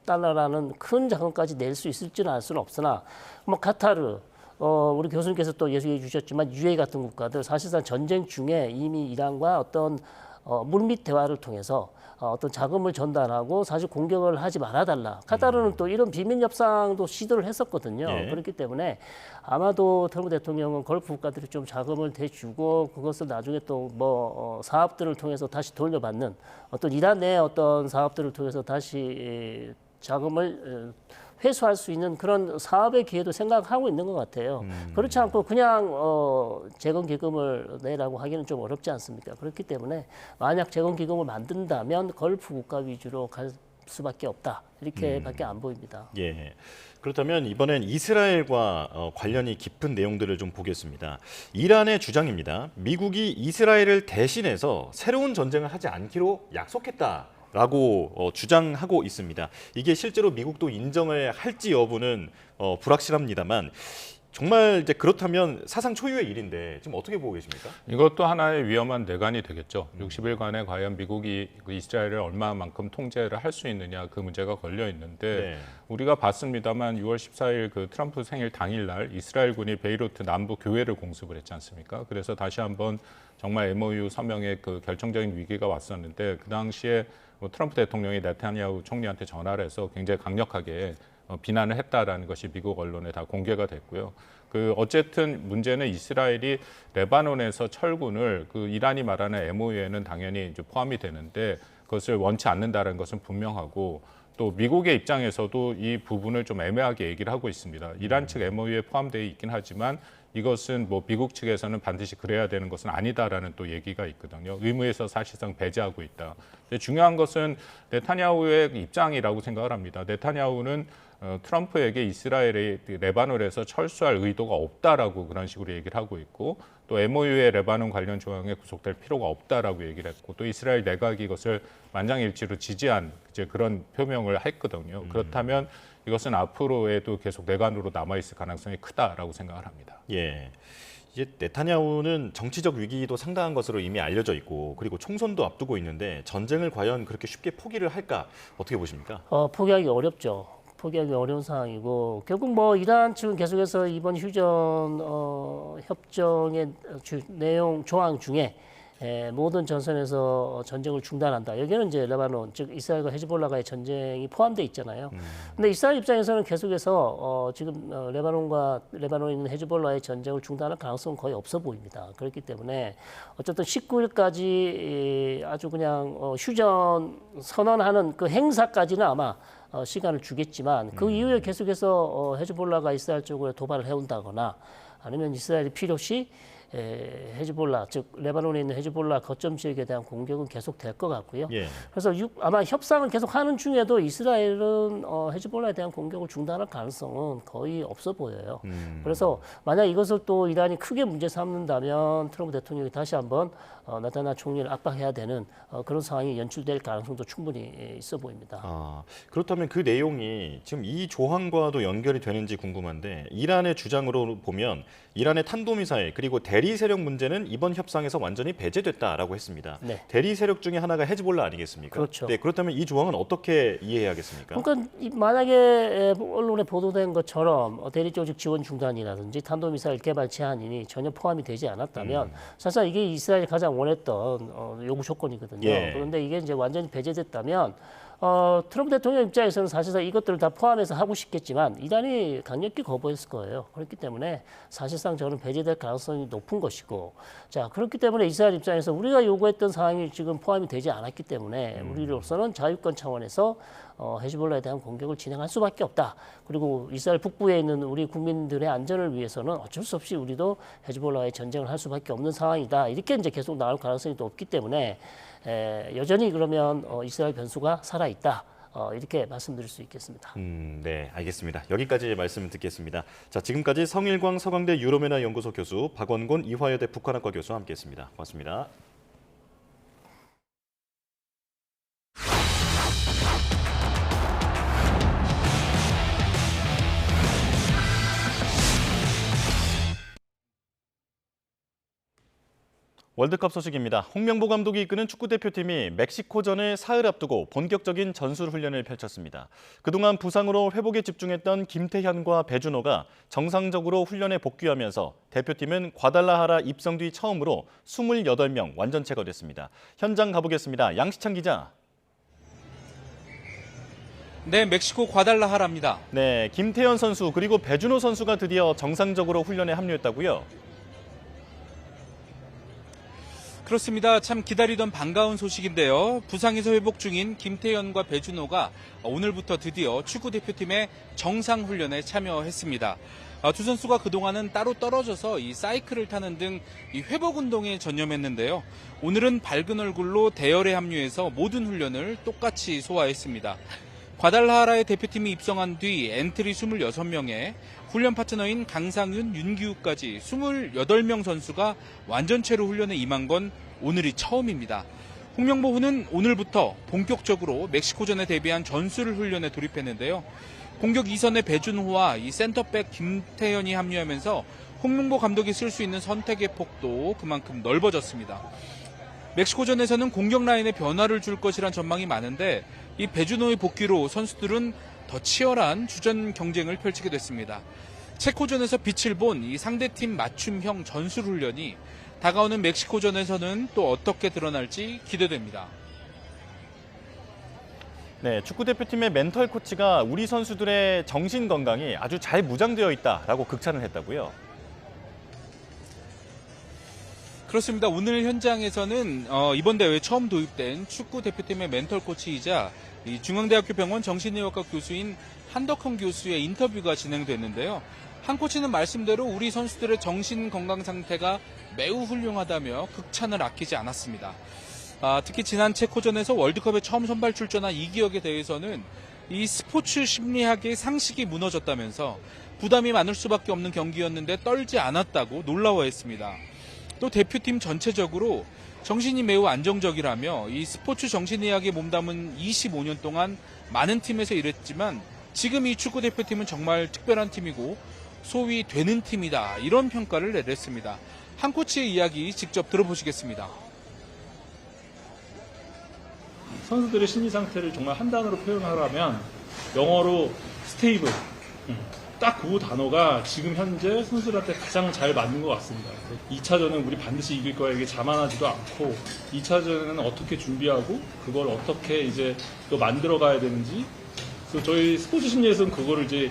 달러라는 큰 자금까지 낼 수 있을지는 알 수는 없으나 뭐 카타르, 우리 교수님께서 또 예수해 주셨지만 UAE 같은 국가들 사실상 전쟁 중에 이미 이란과 어떤 물밑 대화를 통해서 어떤 자금을 전달하고 사실 공격을 하지 말아달라. 카타르는 또 이런 비밀 협상도 시도를 했었거든요. 예. 그렇기 때문에 아마도 트럼프 대통령은 걸프 국가들이 좀 자금을 대주고 그것을 나중에 또 뭐 사업들을 통해서 다시 돌려받는 어떤 이란 내 어떤 사업들을 통해서 다시 자금을 회수할 수 있는 그런 사업의 기회도 생각하고 있는 것 같아요. 그렇지 않고 그냥 재건기금을 내라고 하기는 좀 어렵지 않습니까? 그렇기 때문에 만약 재건기금을 만든다면 걸프 국가 위주로 갈 수밖에 없다. 이렇게밖에 안 보입니다. 예. 그렇다면 이번엔 이스라엘과 관련이 깊은 내용들을 좀 보겠습니다. 이란의 주장입니다. 미국이 이스라엘을 대신해서 새로운 전쟁을 하지 않기로 약속했다. 라고 주장하고 있습니다. 이게 실제로 미국도 인정을 할지 여부는 불확실합니다만 정말 이제 그렇다면 사상 초유의 일인데 지금 어떻게 보고 계십니까? 이것도 하나의 위험한 내관이 되겠죠. 60일간에 과연 미국이 이스라엘을 얼마만큼 통제를 할 수 있느냐, 그 문제가 걸려 있는데 우리가 봤습니다만 6월 14일 그 트럼프 생일 당일날 이스라엘군이 베이루트 남부 교회를 공습을 했지 않습니까? 그래서 다시 한번 정말 MOU 서명의 그 결정적인 위기가 왔었는데 그 당시에 트럼프 대통령이 네타냐후 총리한테 전화를 해서 굉장히 강력하게 비난을 했다라는 것이 미국 언론에 다 공개가 됐고요. 그 어쨌든 문제는 이스라엘이 레바논에서 철군을 그 이란이 말하는 MOU에는 당연히 이제 포함이 되는데 그것을 원치 않는다는 것은 분명하고 또 미국의 입장에서도 이 부분을 좀 애매하게 얘기를 하고 있습니다. 이란 측 MOU에 포함되어 있긴 하지만 이것은 뭐 미국 측에서는 반드시 그래야 되는 것은 아니다라는 또 얘기가 있거든요. 의무에서 사실상 배제하고 있다. 근데 중요한 것은 네타냐후의 입장이라고 생각을 합니다. 네타냐후는 트럼프에게 이스라엘이 레바논에서 철수할 의도가 없다라고 그런 식으로 얘기를 하고 있고 또 MOU의 레바논 관련 조항에 구속될 필요가 없다라고 얘기를 했고 또 이스라엘 내각이 이것을 만장일치로 지지한 이제 그런 표명을 했거든요. 그렇다면 이것은 앞으로에도 계속 내관으로 남아있을 가능성이 크다라고 생각을 합니다. 예. 이제 네타냐후는 정치적 위기도 상당한 것으로 이미 알려져 있고 그리고 총선도 앞두고 있는데 전쟁을 과연 그렇게 쉽게 포기를 할까 어떻게 보십니까? 포기하기 어렵죠. 포기하기 어려운 상황이고 결국 뭐 이란 측은 계속해서 이번 휴전 협정의 내용 조항 중에 모든 전선에서 전쟁을 중단한다. 여기는 이제 레바논, 즉 이스라엘과 헤즈볼라가의 전쟁이 포함되어 있잖아요. 근데 이스라엘 입장에서는 계속해서 지금 레바논에 있는 헤즈볼라의 전쟁을 중단할 가능성은 거의 없어 보입니다. 그렇기 때문에 어쨌든 19일까지 아주 그냥 휴전 선언하는 그 행사까지는 아마 시간을 주겠지만 그 이후에 계속해서 헤즈볼라가 이스라엘 쪽으로 도발을 해온다거나 아니면 이스라엘이 필요시 헤즈볼라, 즉 레바논에 있는 헤즈볼라 거점 지역에 대한 공격은 계속될 것 같고요. 예. 그래서 아마 협상을 계속하는 중에도 이스라엘은 헤즈볼라에 대한 공격을 중단할 가능성은 거의 없어 보여요. 그래서 만약 이것을 또 이란이 크게 문제 삼는다면 트럼프 대통령이 다시 한번 나타나 총리를 압박해야 되는 그런 상황이 연출될 가능성도 충분히 있어 보입니다. 그렇다면 그 내용이 지금 이 조항과도 연결이 되는지 궁금한데 이란의 주장으로 보면 이란의 탄도미사일 그리고 대리 세력 문제는 이번 협상에서 완전히 배제됐다라고 했습니다. 네. 대리 세력 중에 하나가 헤즈볼라 아니겠습니까? 그렇죠. 네, 그렇다면 이 조항은 어떻게 이해해야겠습니까? 그러니까 만약에 언론에 보도된 것처럼 대리 조직 지원 중단이라든지 탄도미사일 개발 제한이 전혀 포함이 되지 않았다면 사실 이게 이스라엘이 가장 원했던 요구 조건이거든요. 예. 그런데 이게 이제 완전히 배제됐다면 트럼프 대통령 입장에서는 사실상 이것들을 다 포함해서 하고 싶겠지만 이란이 강력히 거부했을 거예요. 그렇기 때문에 사실상 저는 배제될 가능성이 높은 것이고, 자 그렇기 때문에 이스라엘 입장에서 우리가 요구했던 사항이 지금 포함이 되지 않았기 때문에 우리로서는 자유권 차원에서 헤즈볼라에 대한 공격을 진행할 수밖에 없다. 그리고 이스라엘 북부에 있는 우리 국민들의 안전을 위해서는 어쩔 수 없이 우리도 헤즈볼라와의 전쟁을 할 수밖에 없는 상황이다. 이렇게 이제 계속 나올 가능성이 높기 때문에 여전히 그러면 이스라엘 변수가 살아있다. 이렇게 말씀드릴 수 있겠습니다. 네, 알겠습니다. 여기까지 말씀을 듣겠습니다. 자, 지금까지 성일광 서강대 유로메나 연구소 교수, 박원곤 이화여대 북한학과 교수와 함께했습니다. 고맙습니다. 월드컵 소식입니다. 홍명보 감독이 이끄는 축구대표팀이 멕시코전을 사흘 앞두고 본격적인 전술훈련을 펼쳤습니다. 그동안 부상으로 회복에 집중했던 김태현과 배준호가 정상적으로 훈련에 복귀하면서 대표팀은 과달라하라 입성 뒤 처음으로 28명 완전체가 됐습니다. 현장 가보겠습니다. 양시창 기자. 네, 멕시코 과달라하라입니다. 네, 김태현 선수 그리고 배준호 선수가 드디어 정상적으로 훈련에 합류했다고요? 그렇습니다. 참 기다리던 반가운 소식인데요. 부상에서 회복 중인 김태현과 배준호가 오늘부터 드디어 축구대표팀의 정상훈련에 참여했습니다. 두 선수가 그동안은 따로 떨어져서 이 사이클을 타는 등 이 회복 운동에 전념했는데요. 오늘은 밝은 얼굴로 대열에 합류해서 모든 훈련을 똑같이 소화했습니다. 과달라하라의 대표팀이 입성한 뒤 엔트리 26명에 훈련 파트너인 강상윤, 윤기욱까지 28명 선수가 완전체로 훈련에 임한 건 오늘이 처음입니다. 홍명보는 오늘부터 본격적으로 멕시코전에 대비한 전술 훈련에 돌입했는데요. 공격 2선의 배준호와 이 센터백 김태현이 합류하면서 홍명보 감독이 쓸 수 있는 선택의 폭도 그만큼 넓어졌습니다. 멕시코전에서는 공격 라인에 변화를 줄 것이란 전망이 많은데 이 배준호의 복귀로 선수들은 더 치열한 주전 경쟁을 펼치게 됐습니다. 체코전에서 빛을 본 이 상대팀 맞춤형 전술 훈련이 다가오는 멕시코전에서는 또 어떻게 드러날지 기대됩니다. 네, 축구대표팀의 멘털 코치가 우리 선수들의 정신 건강이 아주 잘 무장되어 있다라고 극찬을 했다고요? 그렇습니다. 오늘 현장에서는 이번 대회에 처음 도입된 축구대표팀의 멘털 코치이자 이 중앙대학교 병원 정신의학과 교수인 한덕헌 교수의 인터뷰가 진행됐는데요. 한 코치는 말씀대로 우리 선수들의 정신 건강 상태가 매우 훌륭하다며 극찬을 아끼지 않았습니다. 특히 지난 체코전에서 월드컵에 처음 선발 출전한 이기혁에 대해서는 이 스포츠 심리학의 상식이 무너졌다면서 부담이 많을 수밖에 없는 경기였는데 떨지 않았다고 놀라워했습니다. 또 대표팀 전체적으로 정신이 매우 안정적이라며 이 스포츠 정신의학에 몸담은 25년 동안 많은 팀에서 일했지만 지금 이 축구대표팀은 정말 특별한 팀이고 소위 되는 팀이다, 이런 평가를 내렸습니다. 한 코치의 이야기 직접 들어보시겠습니다. 선수들의 심리 상태를 정말 한 단어로 표현하라면 영어로 스테이블, 딱 그 단어가 지금 현재 선수들한테 가장 잘 맞는 것 같습니다. 2차전은 우리 반드시 이길 거야, 이게 자만하지도 않고 2차전에는 어떻게 준비하고 그걸 어떻게 이제 또 만들어 가야 되는지, 그래서 저희 스포츠 심리에서는 그거를 이제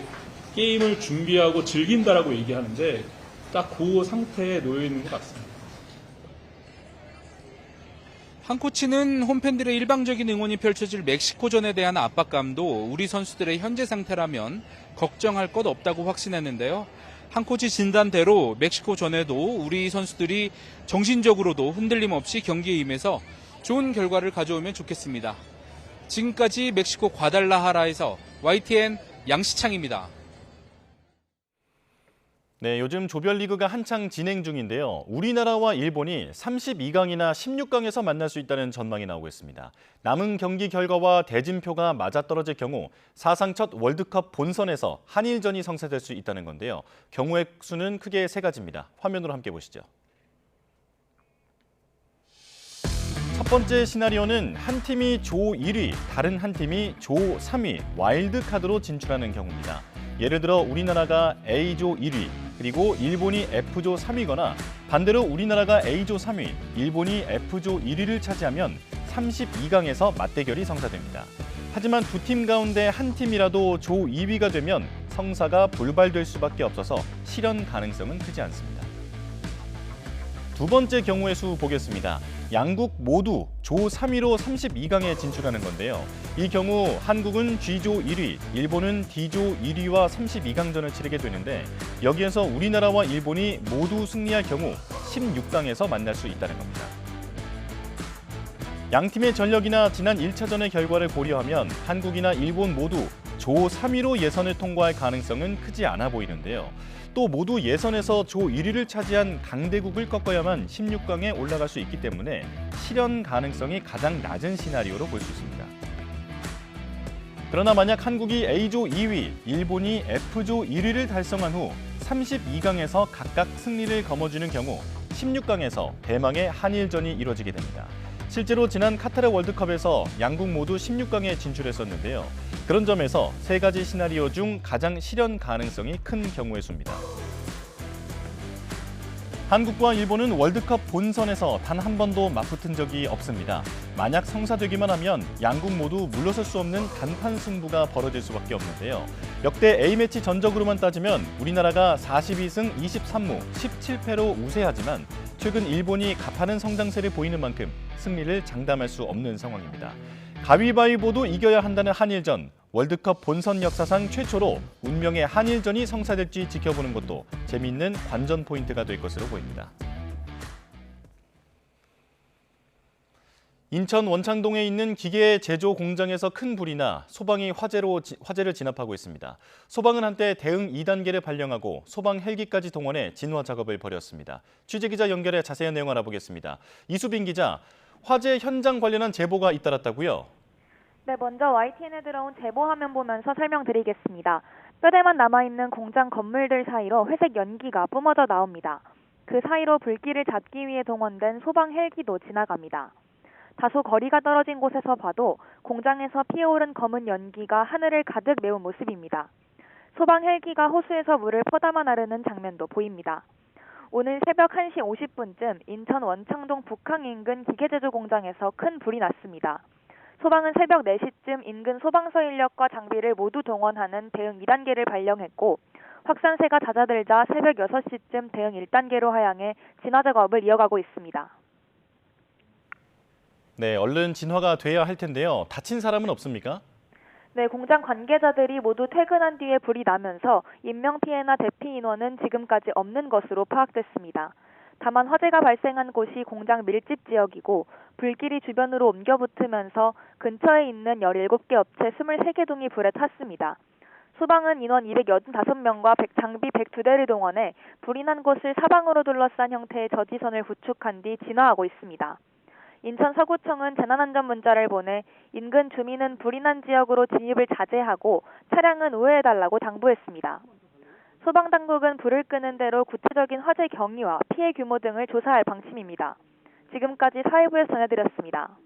게임을 준비하고 즐긴다라고 얘기하는데 딱 그 상태에 놓여 있는 것 같습니다. 한 코치는 홈팬들의 일방적인 응원이 펼쳐질 멕시코전에 대한 압박감도 우리 선수들의 현재 상태라면 걱정할 것 없다고 확신했는데요. 한 코치 진단대로 멕시코전에도 우리 선수들이 정신적으로도 흔들림 없이 경기에 임해서 좋은 결과를 가져오면 좋겠습니다. 지금까지 멕시코 과달라하라에서 YTN 양시창입니다. 네, 요즘 조별리그가 한창 진행 중인데요. 우리나라와 일본이 32강이나 16강에서 만날 수 있다는 전망이 나오고 있습니다. 남은 경기 결과와 대진표가 맞아떨어질 경우 사상 첫 월드컵 본선에서 한일전이 성사될 수 있다는 건데요. 경우의 수는 크게 세 가지입니다. 화면으로 함께 보시죠. 첫 번째 시나리오는 한 팀이 조 1위, 다른 한 팀이 조 3위, 와일드카드로 진출하는 경우입니다. 예를 들어 우리나라가 A조 1위, 그리고 일본이 F조 3위거나 반대로 우리나라가 A조 3위, 일본이 F조 1위를 차지하면 32강에서 맞대결이 성사됩니다. 하지만 두 팀 가운데 한 팀이라도 조 2위가 되면 성사가 불발될 수밖에 없어서 실현 가능성은 크지 않습니다. 두 번째 경우의 수 보겠습니다. 양국 모두 조 3위로 32강에 진출하는 건데요. 이 경우 한국은 G조 1위, 일본은 D조 1위와 32강전을 치르게 되는데 여기에서 우리나라와 일본이 모두 승리할 경우 16강에서 만날 수 있다는 겁니다. 양팀의 전력이나 지난 1차전의 결과를 고려하면 한국이나 일본 모두 조 3위로 예선을 통과할 가능성은 크지 않아 보이는데요. 또 모두 예선에서 조 1위를 차지한 강대국을 꺾어야만 16강에 올라갈 수 있기 때문에 실현 가능성이 가장 낮은 시나리오로 볼 수 있습니다. 그러나 만약 한국이 A조 2위, 일본이 F조 1위를 달성한 후 32강에서 각각 승리를 거머쥐는 경우 16강에서 대망의 한일전이 이뤄지게 됩니다. 실제로 지난 카타르 월드컵에서 양국 모두 16강에 진출했었는데요. 그런 점에서 세 가지 시나리오 중 가장 실현 가능성이 큰 경우의 수입니다. 한국과 일본은 월드컵 본선에서 단 한 번도 맞붙은 적이 없습니다. 만약 성사되기만 하면 양국 모두 물러설 수 없는 단판 승부가 벌어질 수밖에 없는데요. 역대 A매치 전적으로만 따지면 우리나라가 42승 23무 17패로 우세하지만 최근 일본이 가파른 성장세를 보이는 만큼 승리를 장담할 수 없는 상황입니다. 가위바위보도 이겨야 한다는 한일전, 월드컵 본선 역사상 최초로 운명의 한일전이 성사될지 지켜보는 것도 재미있는 관전 포인트가 될 것으로 보입니다. 인천 원창동에 있는 기계 제조 공장에서 큰 불이 나 소방이 화재를 진압하고 있습니다. 소방은 한때 대응 2단계를 발령하고 소방 헬기까지 동원해 진화 작업을 벌였습니다. 취재기자 연결해 자세한 내용 알아보겠습니다. 이수빈 기자, 화재 현장 관련한 제보가 잇따랐다고요? 네, 먼저 YTN에 들어온 제보 화면 보면서 설명드리겠습니다. 뼈대만 남아있는 공장 건물들 사이로 회색 연기가 뿜어져 나옵니다. 그 사이로 불길을 잡기 위해 동원된 소방 헬기도 지나갑니다. 다소 거리가 떨어진 곳에서 봐도 공장에서 피어오른 검은 연기가 하늘을 가득 메운 모습입니다. 소방 헬기가 호수에서 물을 퍼담아 나르는 장면도 보입니다. 오늘 새벽 1시 50분쯤 인천 원창동 북항 인근 기계제조 공장에서 큰 불이 났습니다. 소방은 새벽 4시쯤 인근 소방서 인력과 장비를 모두 동원하는 대응 2단계를 발령했고 확산세가 잦아들자 새벽 6시쯤 대응 1단계로 하향해 진화 작업을 이어가고 있습니다. 네, 얼른 진화가 돼야 할 텐데요. 다친 사람은 없습니까? 네, 공장 관계자들이 모두 퇴근한 뒤에 불이 나면서 인명피해나 대피 인원은 지금까지 없는 것으로 파악됐습니다. 다만 화재가 발생한 곳이 공장 밀집 지역이고 불길이 주변으로 옮겨 붙으면서 근처에 있는 17개 업체 23개 동이 불에 탔습니다. 소방은 인원 285명과 장비 102대를 동원해 불이 난 곳을 사방으로 둘러싼 형태의 저지선을 구축한 뒤 진화하고 있습니다. 인천 서구청은 재난안전 문자를 보내 인근 주민은 불이 난 지역으로 진입을 자제하고 차량은 우회해달라고 당부했습니다. 소방당국은 불을 끄는 대로 구체적인 화재 경위와 피해 규모 등을 조사할 방침입니다. 지금까지 사회부에서 전해드렸습니다.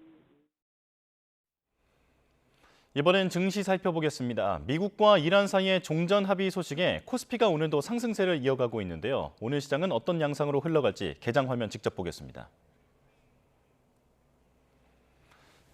이번엔 증시 살펴보겠습니다. 미국과 이란 사이의 종전 합의 소식에 코스피가 오늘도 상승세를 이어가고 있는데요. 오늘 시장은 어떤 양상으로 흘러갈지 개장 화면 직접 보겠습니다.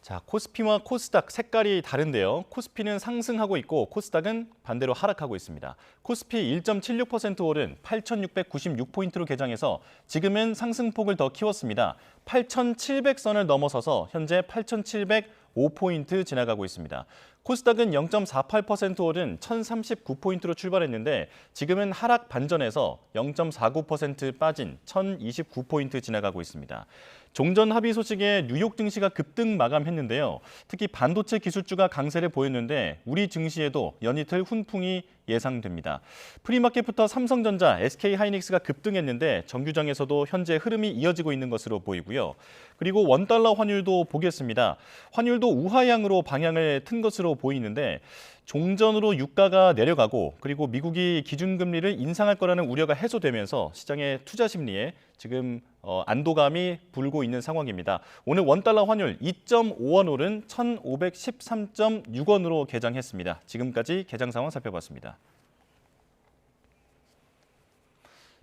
자, 코스피와 코스닥 색깔이 다른데요. 코스피는 상승하고 있고 코스닥은 반대로 하락하고 있습니다. 코스피 1.76% 오른 8,696포인트로 개장해서 지금은 상승폭을 더 키웠습니다. 8,700선을 넘어서서 현재 8,705포인트 지나가고 있습니다. 코스닥은 0.48% 오른 1039포인트로 출발했는데 지금은 하락 반전에서 0.49% 빠진 1029포인트 지나가고 있습니다. 종전 합의 소식에 뉴욕 증시가 급등 마감했는데요. 특히 반도체 기술주가 강세를 보였는데 우리 증시에도 연이틀 훈풍이 예상됩니다. 프리마켓부터 삼성전자, SK하이닉스가 급등했는데 정규장에서도 현재 흐름이 이어지고 있는 것으로 보이고요. 그리고 원달러 환율도 보겠습니다. 환율도 우하향으로 방향을 튼 것으로 보이는데 종전으로 유가가 내려가고 그리고 미국이 기준금리를 인상할 거라는 우려가 해소되면서 시장의 투자 심리에 지금 안도감이 불고 있는 상황입니다. 오늘 원달러 환율 2.5원 오른 1,513.6원으로 개장했습니다. 지금까지 개장 상황 살펴봤습니다.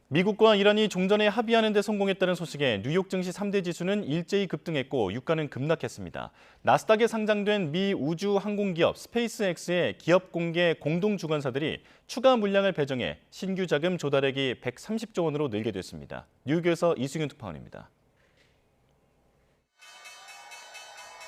미국과 이란이 종전에 합의하는 데 성공했다는 소식에 뉴욕 증시 3대 지수는 일제히 급등했고 유가는 급락했습니다. 나스닥에 상장된 미 우주 항공기업 스페이스X의 기업 공개 공동 주관사들이 추가 물량을 배정해 신규 자금 조달액이 130조 원으로 늘게 됐습니다. 뉴욕에서 이승윤 특파원입니다.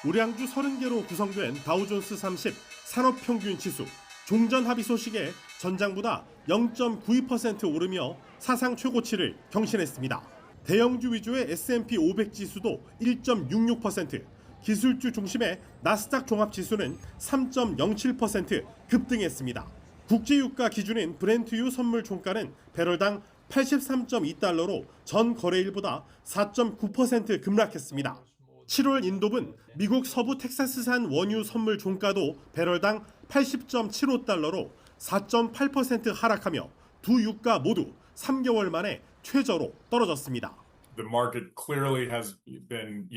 우량주 30개로 구성된 다우존스 30 산업평균 지수. 종전 합의 소식에 전장보다 0.92% 오르며 사상 최고치를 경신했습니다. 대형주 위주의 S&P 500 지수도 1.66%, 기술주 중심의 나스닥 종합지수는 3.07% 급등했습니다. 국제유가 기준인 브렌트유 선물 종가는 배럴당 83.2달러로 전 거래일보다 4.9% 급락했습니다. 7월 인도분 미국 서부 텍사스산 원유 선물 종가도 배럴당 80.75달러로 4.8% 하락하며 두 유가 모두 3개월 만에 최저로 떨어졌습니다. The market clearly has been,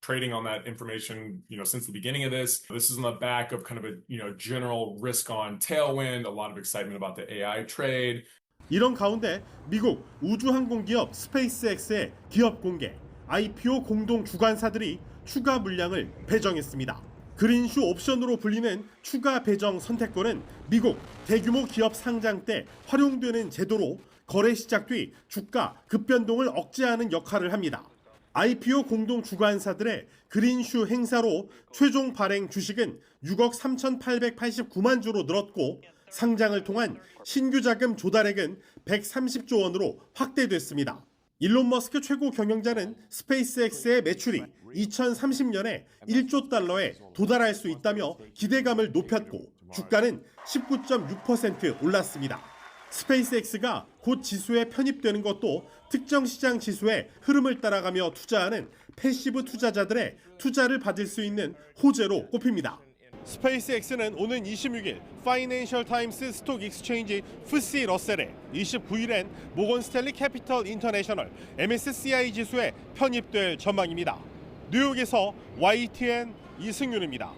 trading on that information, since the beginning of this. This is on the back of kind of a, general risk on tailwind, a lot of excitement about the AI trade. 이런 가운데 미국 우주항공기업 스페이스X의 기업 공개, IPO 공동 주관사들이 추가 물량을 배정했습니다. 그린슈 옵션으로 불리는 추가 배정 선택권은 미국 대규모 기업 상장 때 활용되는 제도로 거래 시작 뒤 주가 급변동을 억제하는 역할을 합니다. IPO 공동 주관사들의 그린슈 행사로 최종 발행 주식은 6억 3,889만 주로 늘었고 상장을 통한 신규 자금 조달액은 130조 원으로 확대됐습니다. 일론 머스크 최고 경영자는 스페이스X의 매출이 2030년에 1조 달러에 도달할 수 있다며 기대감을 높였고 주가는 19.6% 올랐습니다. 스페이스X가 곧 지수에 편입되는 것도 특정 시장 지수의 흐름을 따라가며 투자하는 패시브 투자자들의 투자를 받을 수 있는 호재로 꼽힙니다. 스페이스X는 오는 26일 파이낸셜 타임스 스톡 익스체인지 FTSE 러셀에 29일엔 모건 스탠리 캐피털 인터내셔널 MSCI 지수에 편입될 전망입니다. 뉴욕에서 YTN 이승윤입니다.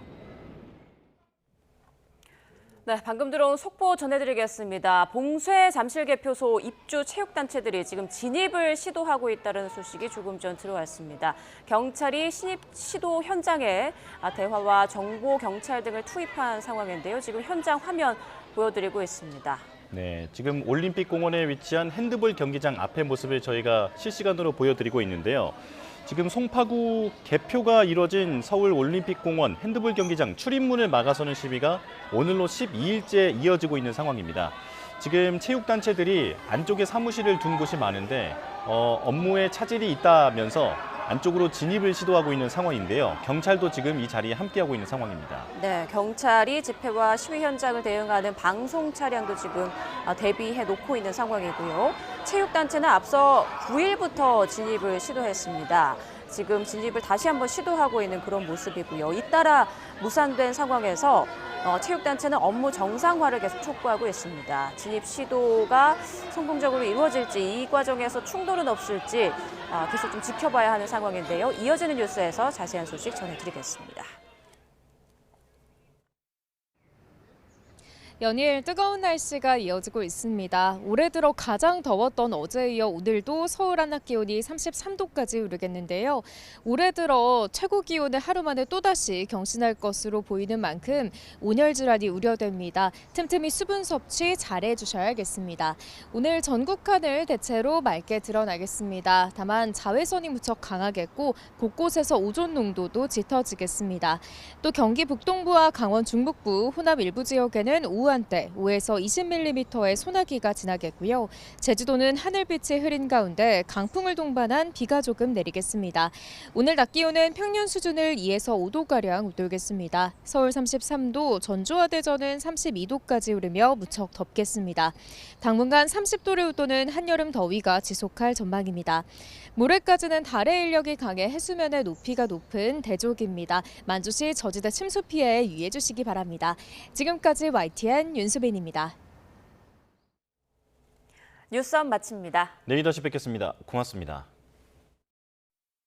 네, 방금 들어온 속보 전해드리겠습니다. 봉쇄 잠실개표소 입주 체육단체들이 지금 진입을 시도하고 있다는 소식이 조금 전 들어왔습니다. 경찰이 신입 시도 현장에 대화와 정보 경찰 등을 투입한 상황인데요. 지금 현장 화면 보여드리고 있습니다. 네, 지금 올림픽 공원에 위치한 핸드볼 경기장 앞의 모습을 저희가 실시간으로 보여드리고 있는데요. 지금 송파구 개표가 이뤄진 서울 올림픽공원 핸드볼 경기장 출입문을 막아서는 시위가 오늘로 12일째 이어지고 있는 상황입니다. 지금 체육단체들이 안쪽에 사무실을 둔 곳이 많은데 업무에 차질이 있다면서 안쪽으로 진입을 시도하고 있는 상황인데요. 경찰도 지금 이 자리에 함께하고 있는 상황입니다. 네, 경찰이 집회와 시위 현장을 대응하는 방송 차량도 지금 대비해 놓고 있는 상황이고요. 체육단체는 앞서 9일부터 진입을 시도했습니다. 지금 진입을 다시 한번 시도하고 있는 그런 모습이고요. 잇따라 무산된 상황에서 체육단체는 업무 정상화를 계속 촉구하고 있습니다. 진입 시도가 성공적으로 이루어질지 이 과정에서 충돌은 없을지 계속 좀 지켜봐야 하는 상황인데요. 이어지는 뉴스에서 자세한 소식 전해드리겠습니다. 연일 뜨거운 날씨가 이어지고 있습니다. 올해 들어 가장 더웠던 어제에 이어 오늘도 서울 한낮 기온이 33도까지 오르겠는데요. 올해 들어 최고 기온을 하루 만에 또다시 경신할 것으로 보이는 만큼 온열 질환이 우려됩니다. 틈틈이 수분 섭취 잘해 주셔야겠습니다. 오늘 전국 하늘 대체로 맑게 드러나겠습니다. 다만 자외선이 무척 강하겠고 곳곳에서 오존 농도도 짙어지겠습니다. 또 경기 북동부와 강원 중북부, 호남 일부 지역에는 오후 한때 5에서 20mm의 소나기가 지나겠고요. 제주도는 하늘빛이 흐린 가운데 강풍을 동반한 비가 조금 내리겠습니다. 오늘 낮 기온은 평년 수준을 2에서 5도가량 웃돌겠습니다. 서울 33도, 전주와 대전은 32도까지 오르며 무척 덥겠습니다. 당분간 30도를 웃도는 한여름 더위가 지속할 전망입니다. 모레까지는 달의 인력이 강해 해수면의 높이가 높은 대족입니다. 만주시 저지대 침수 피해에 유의해 주시기 바랍니다. 지금까지 YTN 윤수빈입니다. 뉴스업 마칩니다. 내일 다시 뵙겠습니다. 고맙습니다.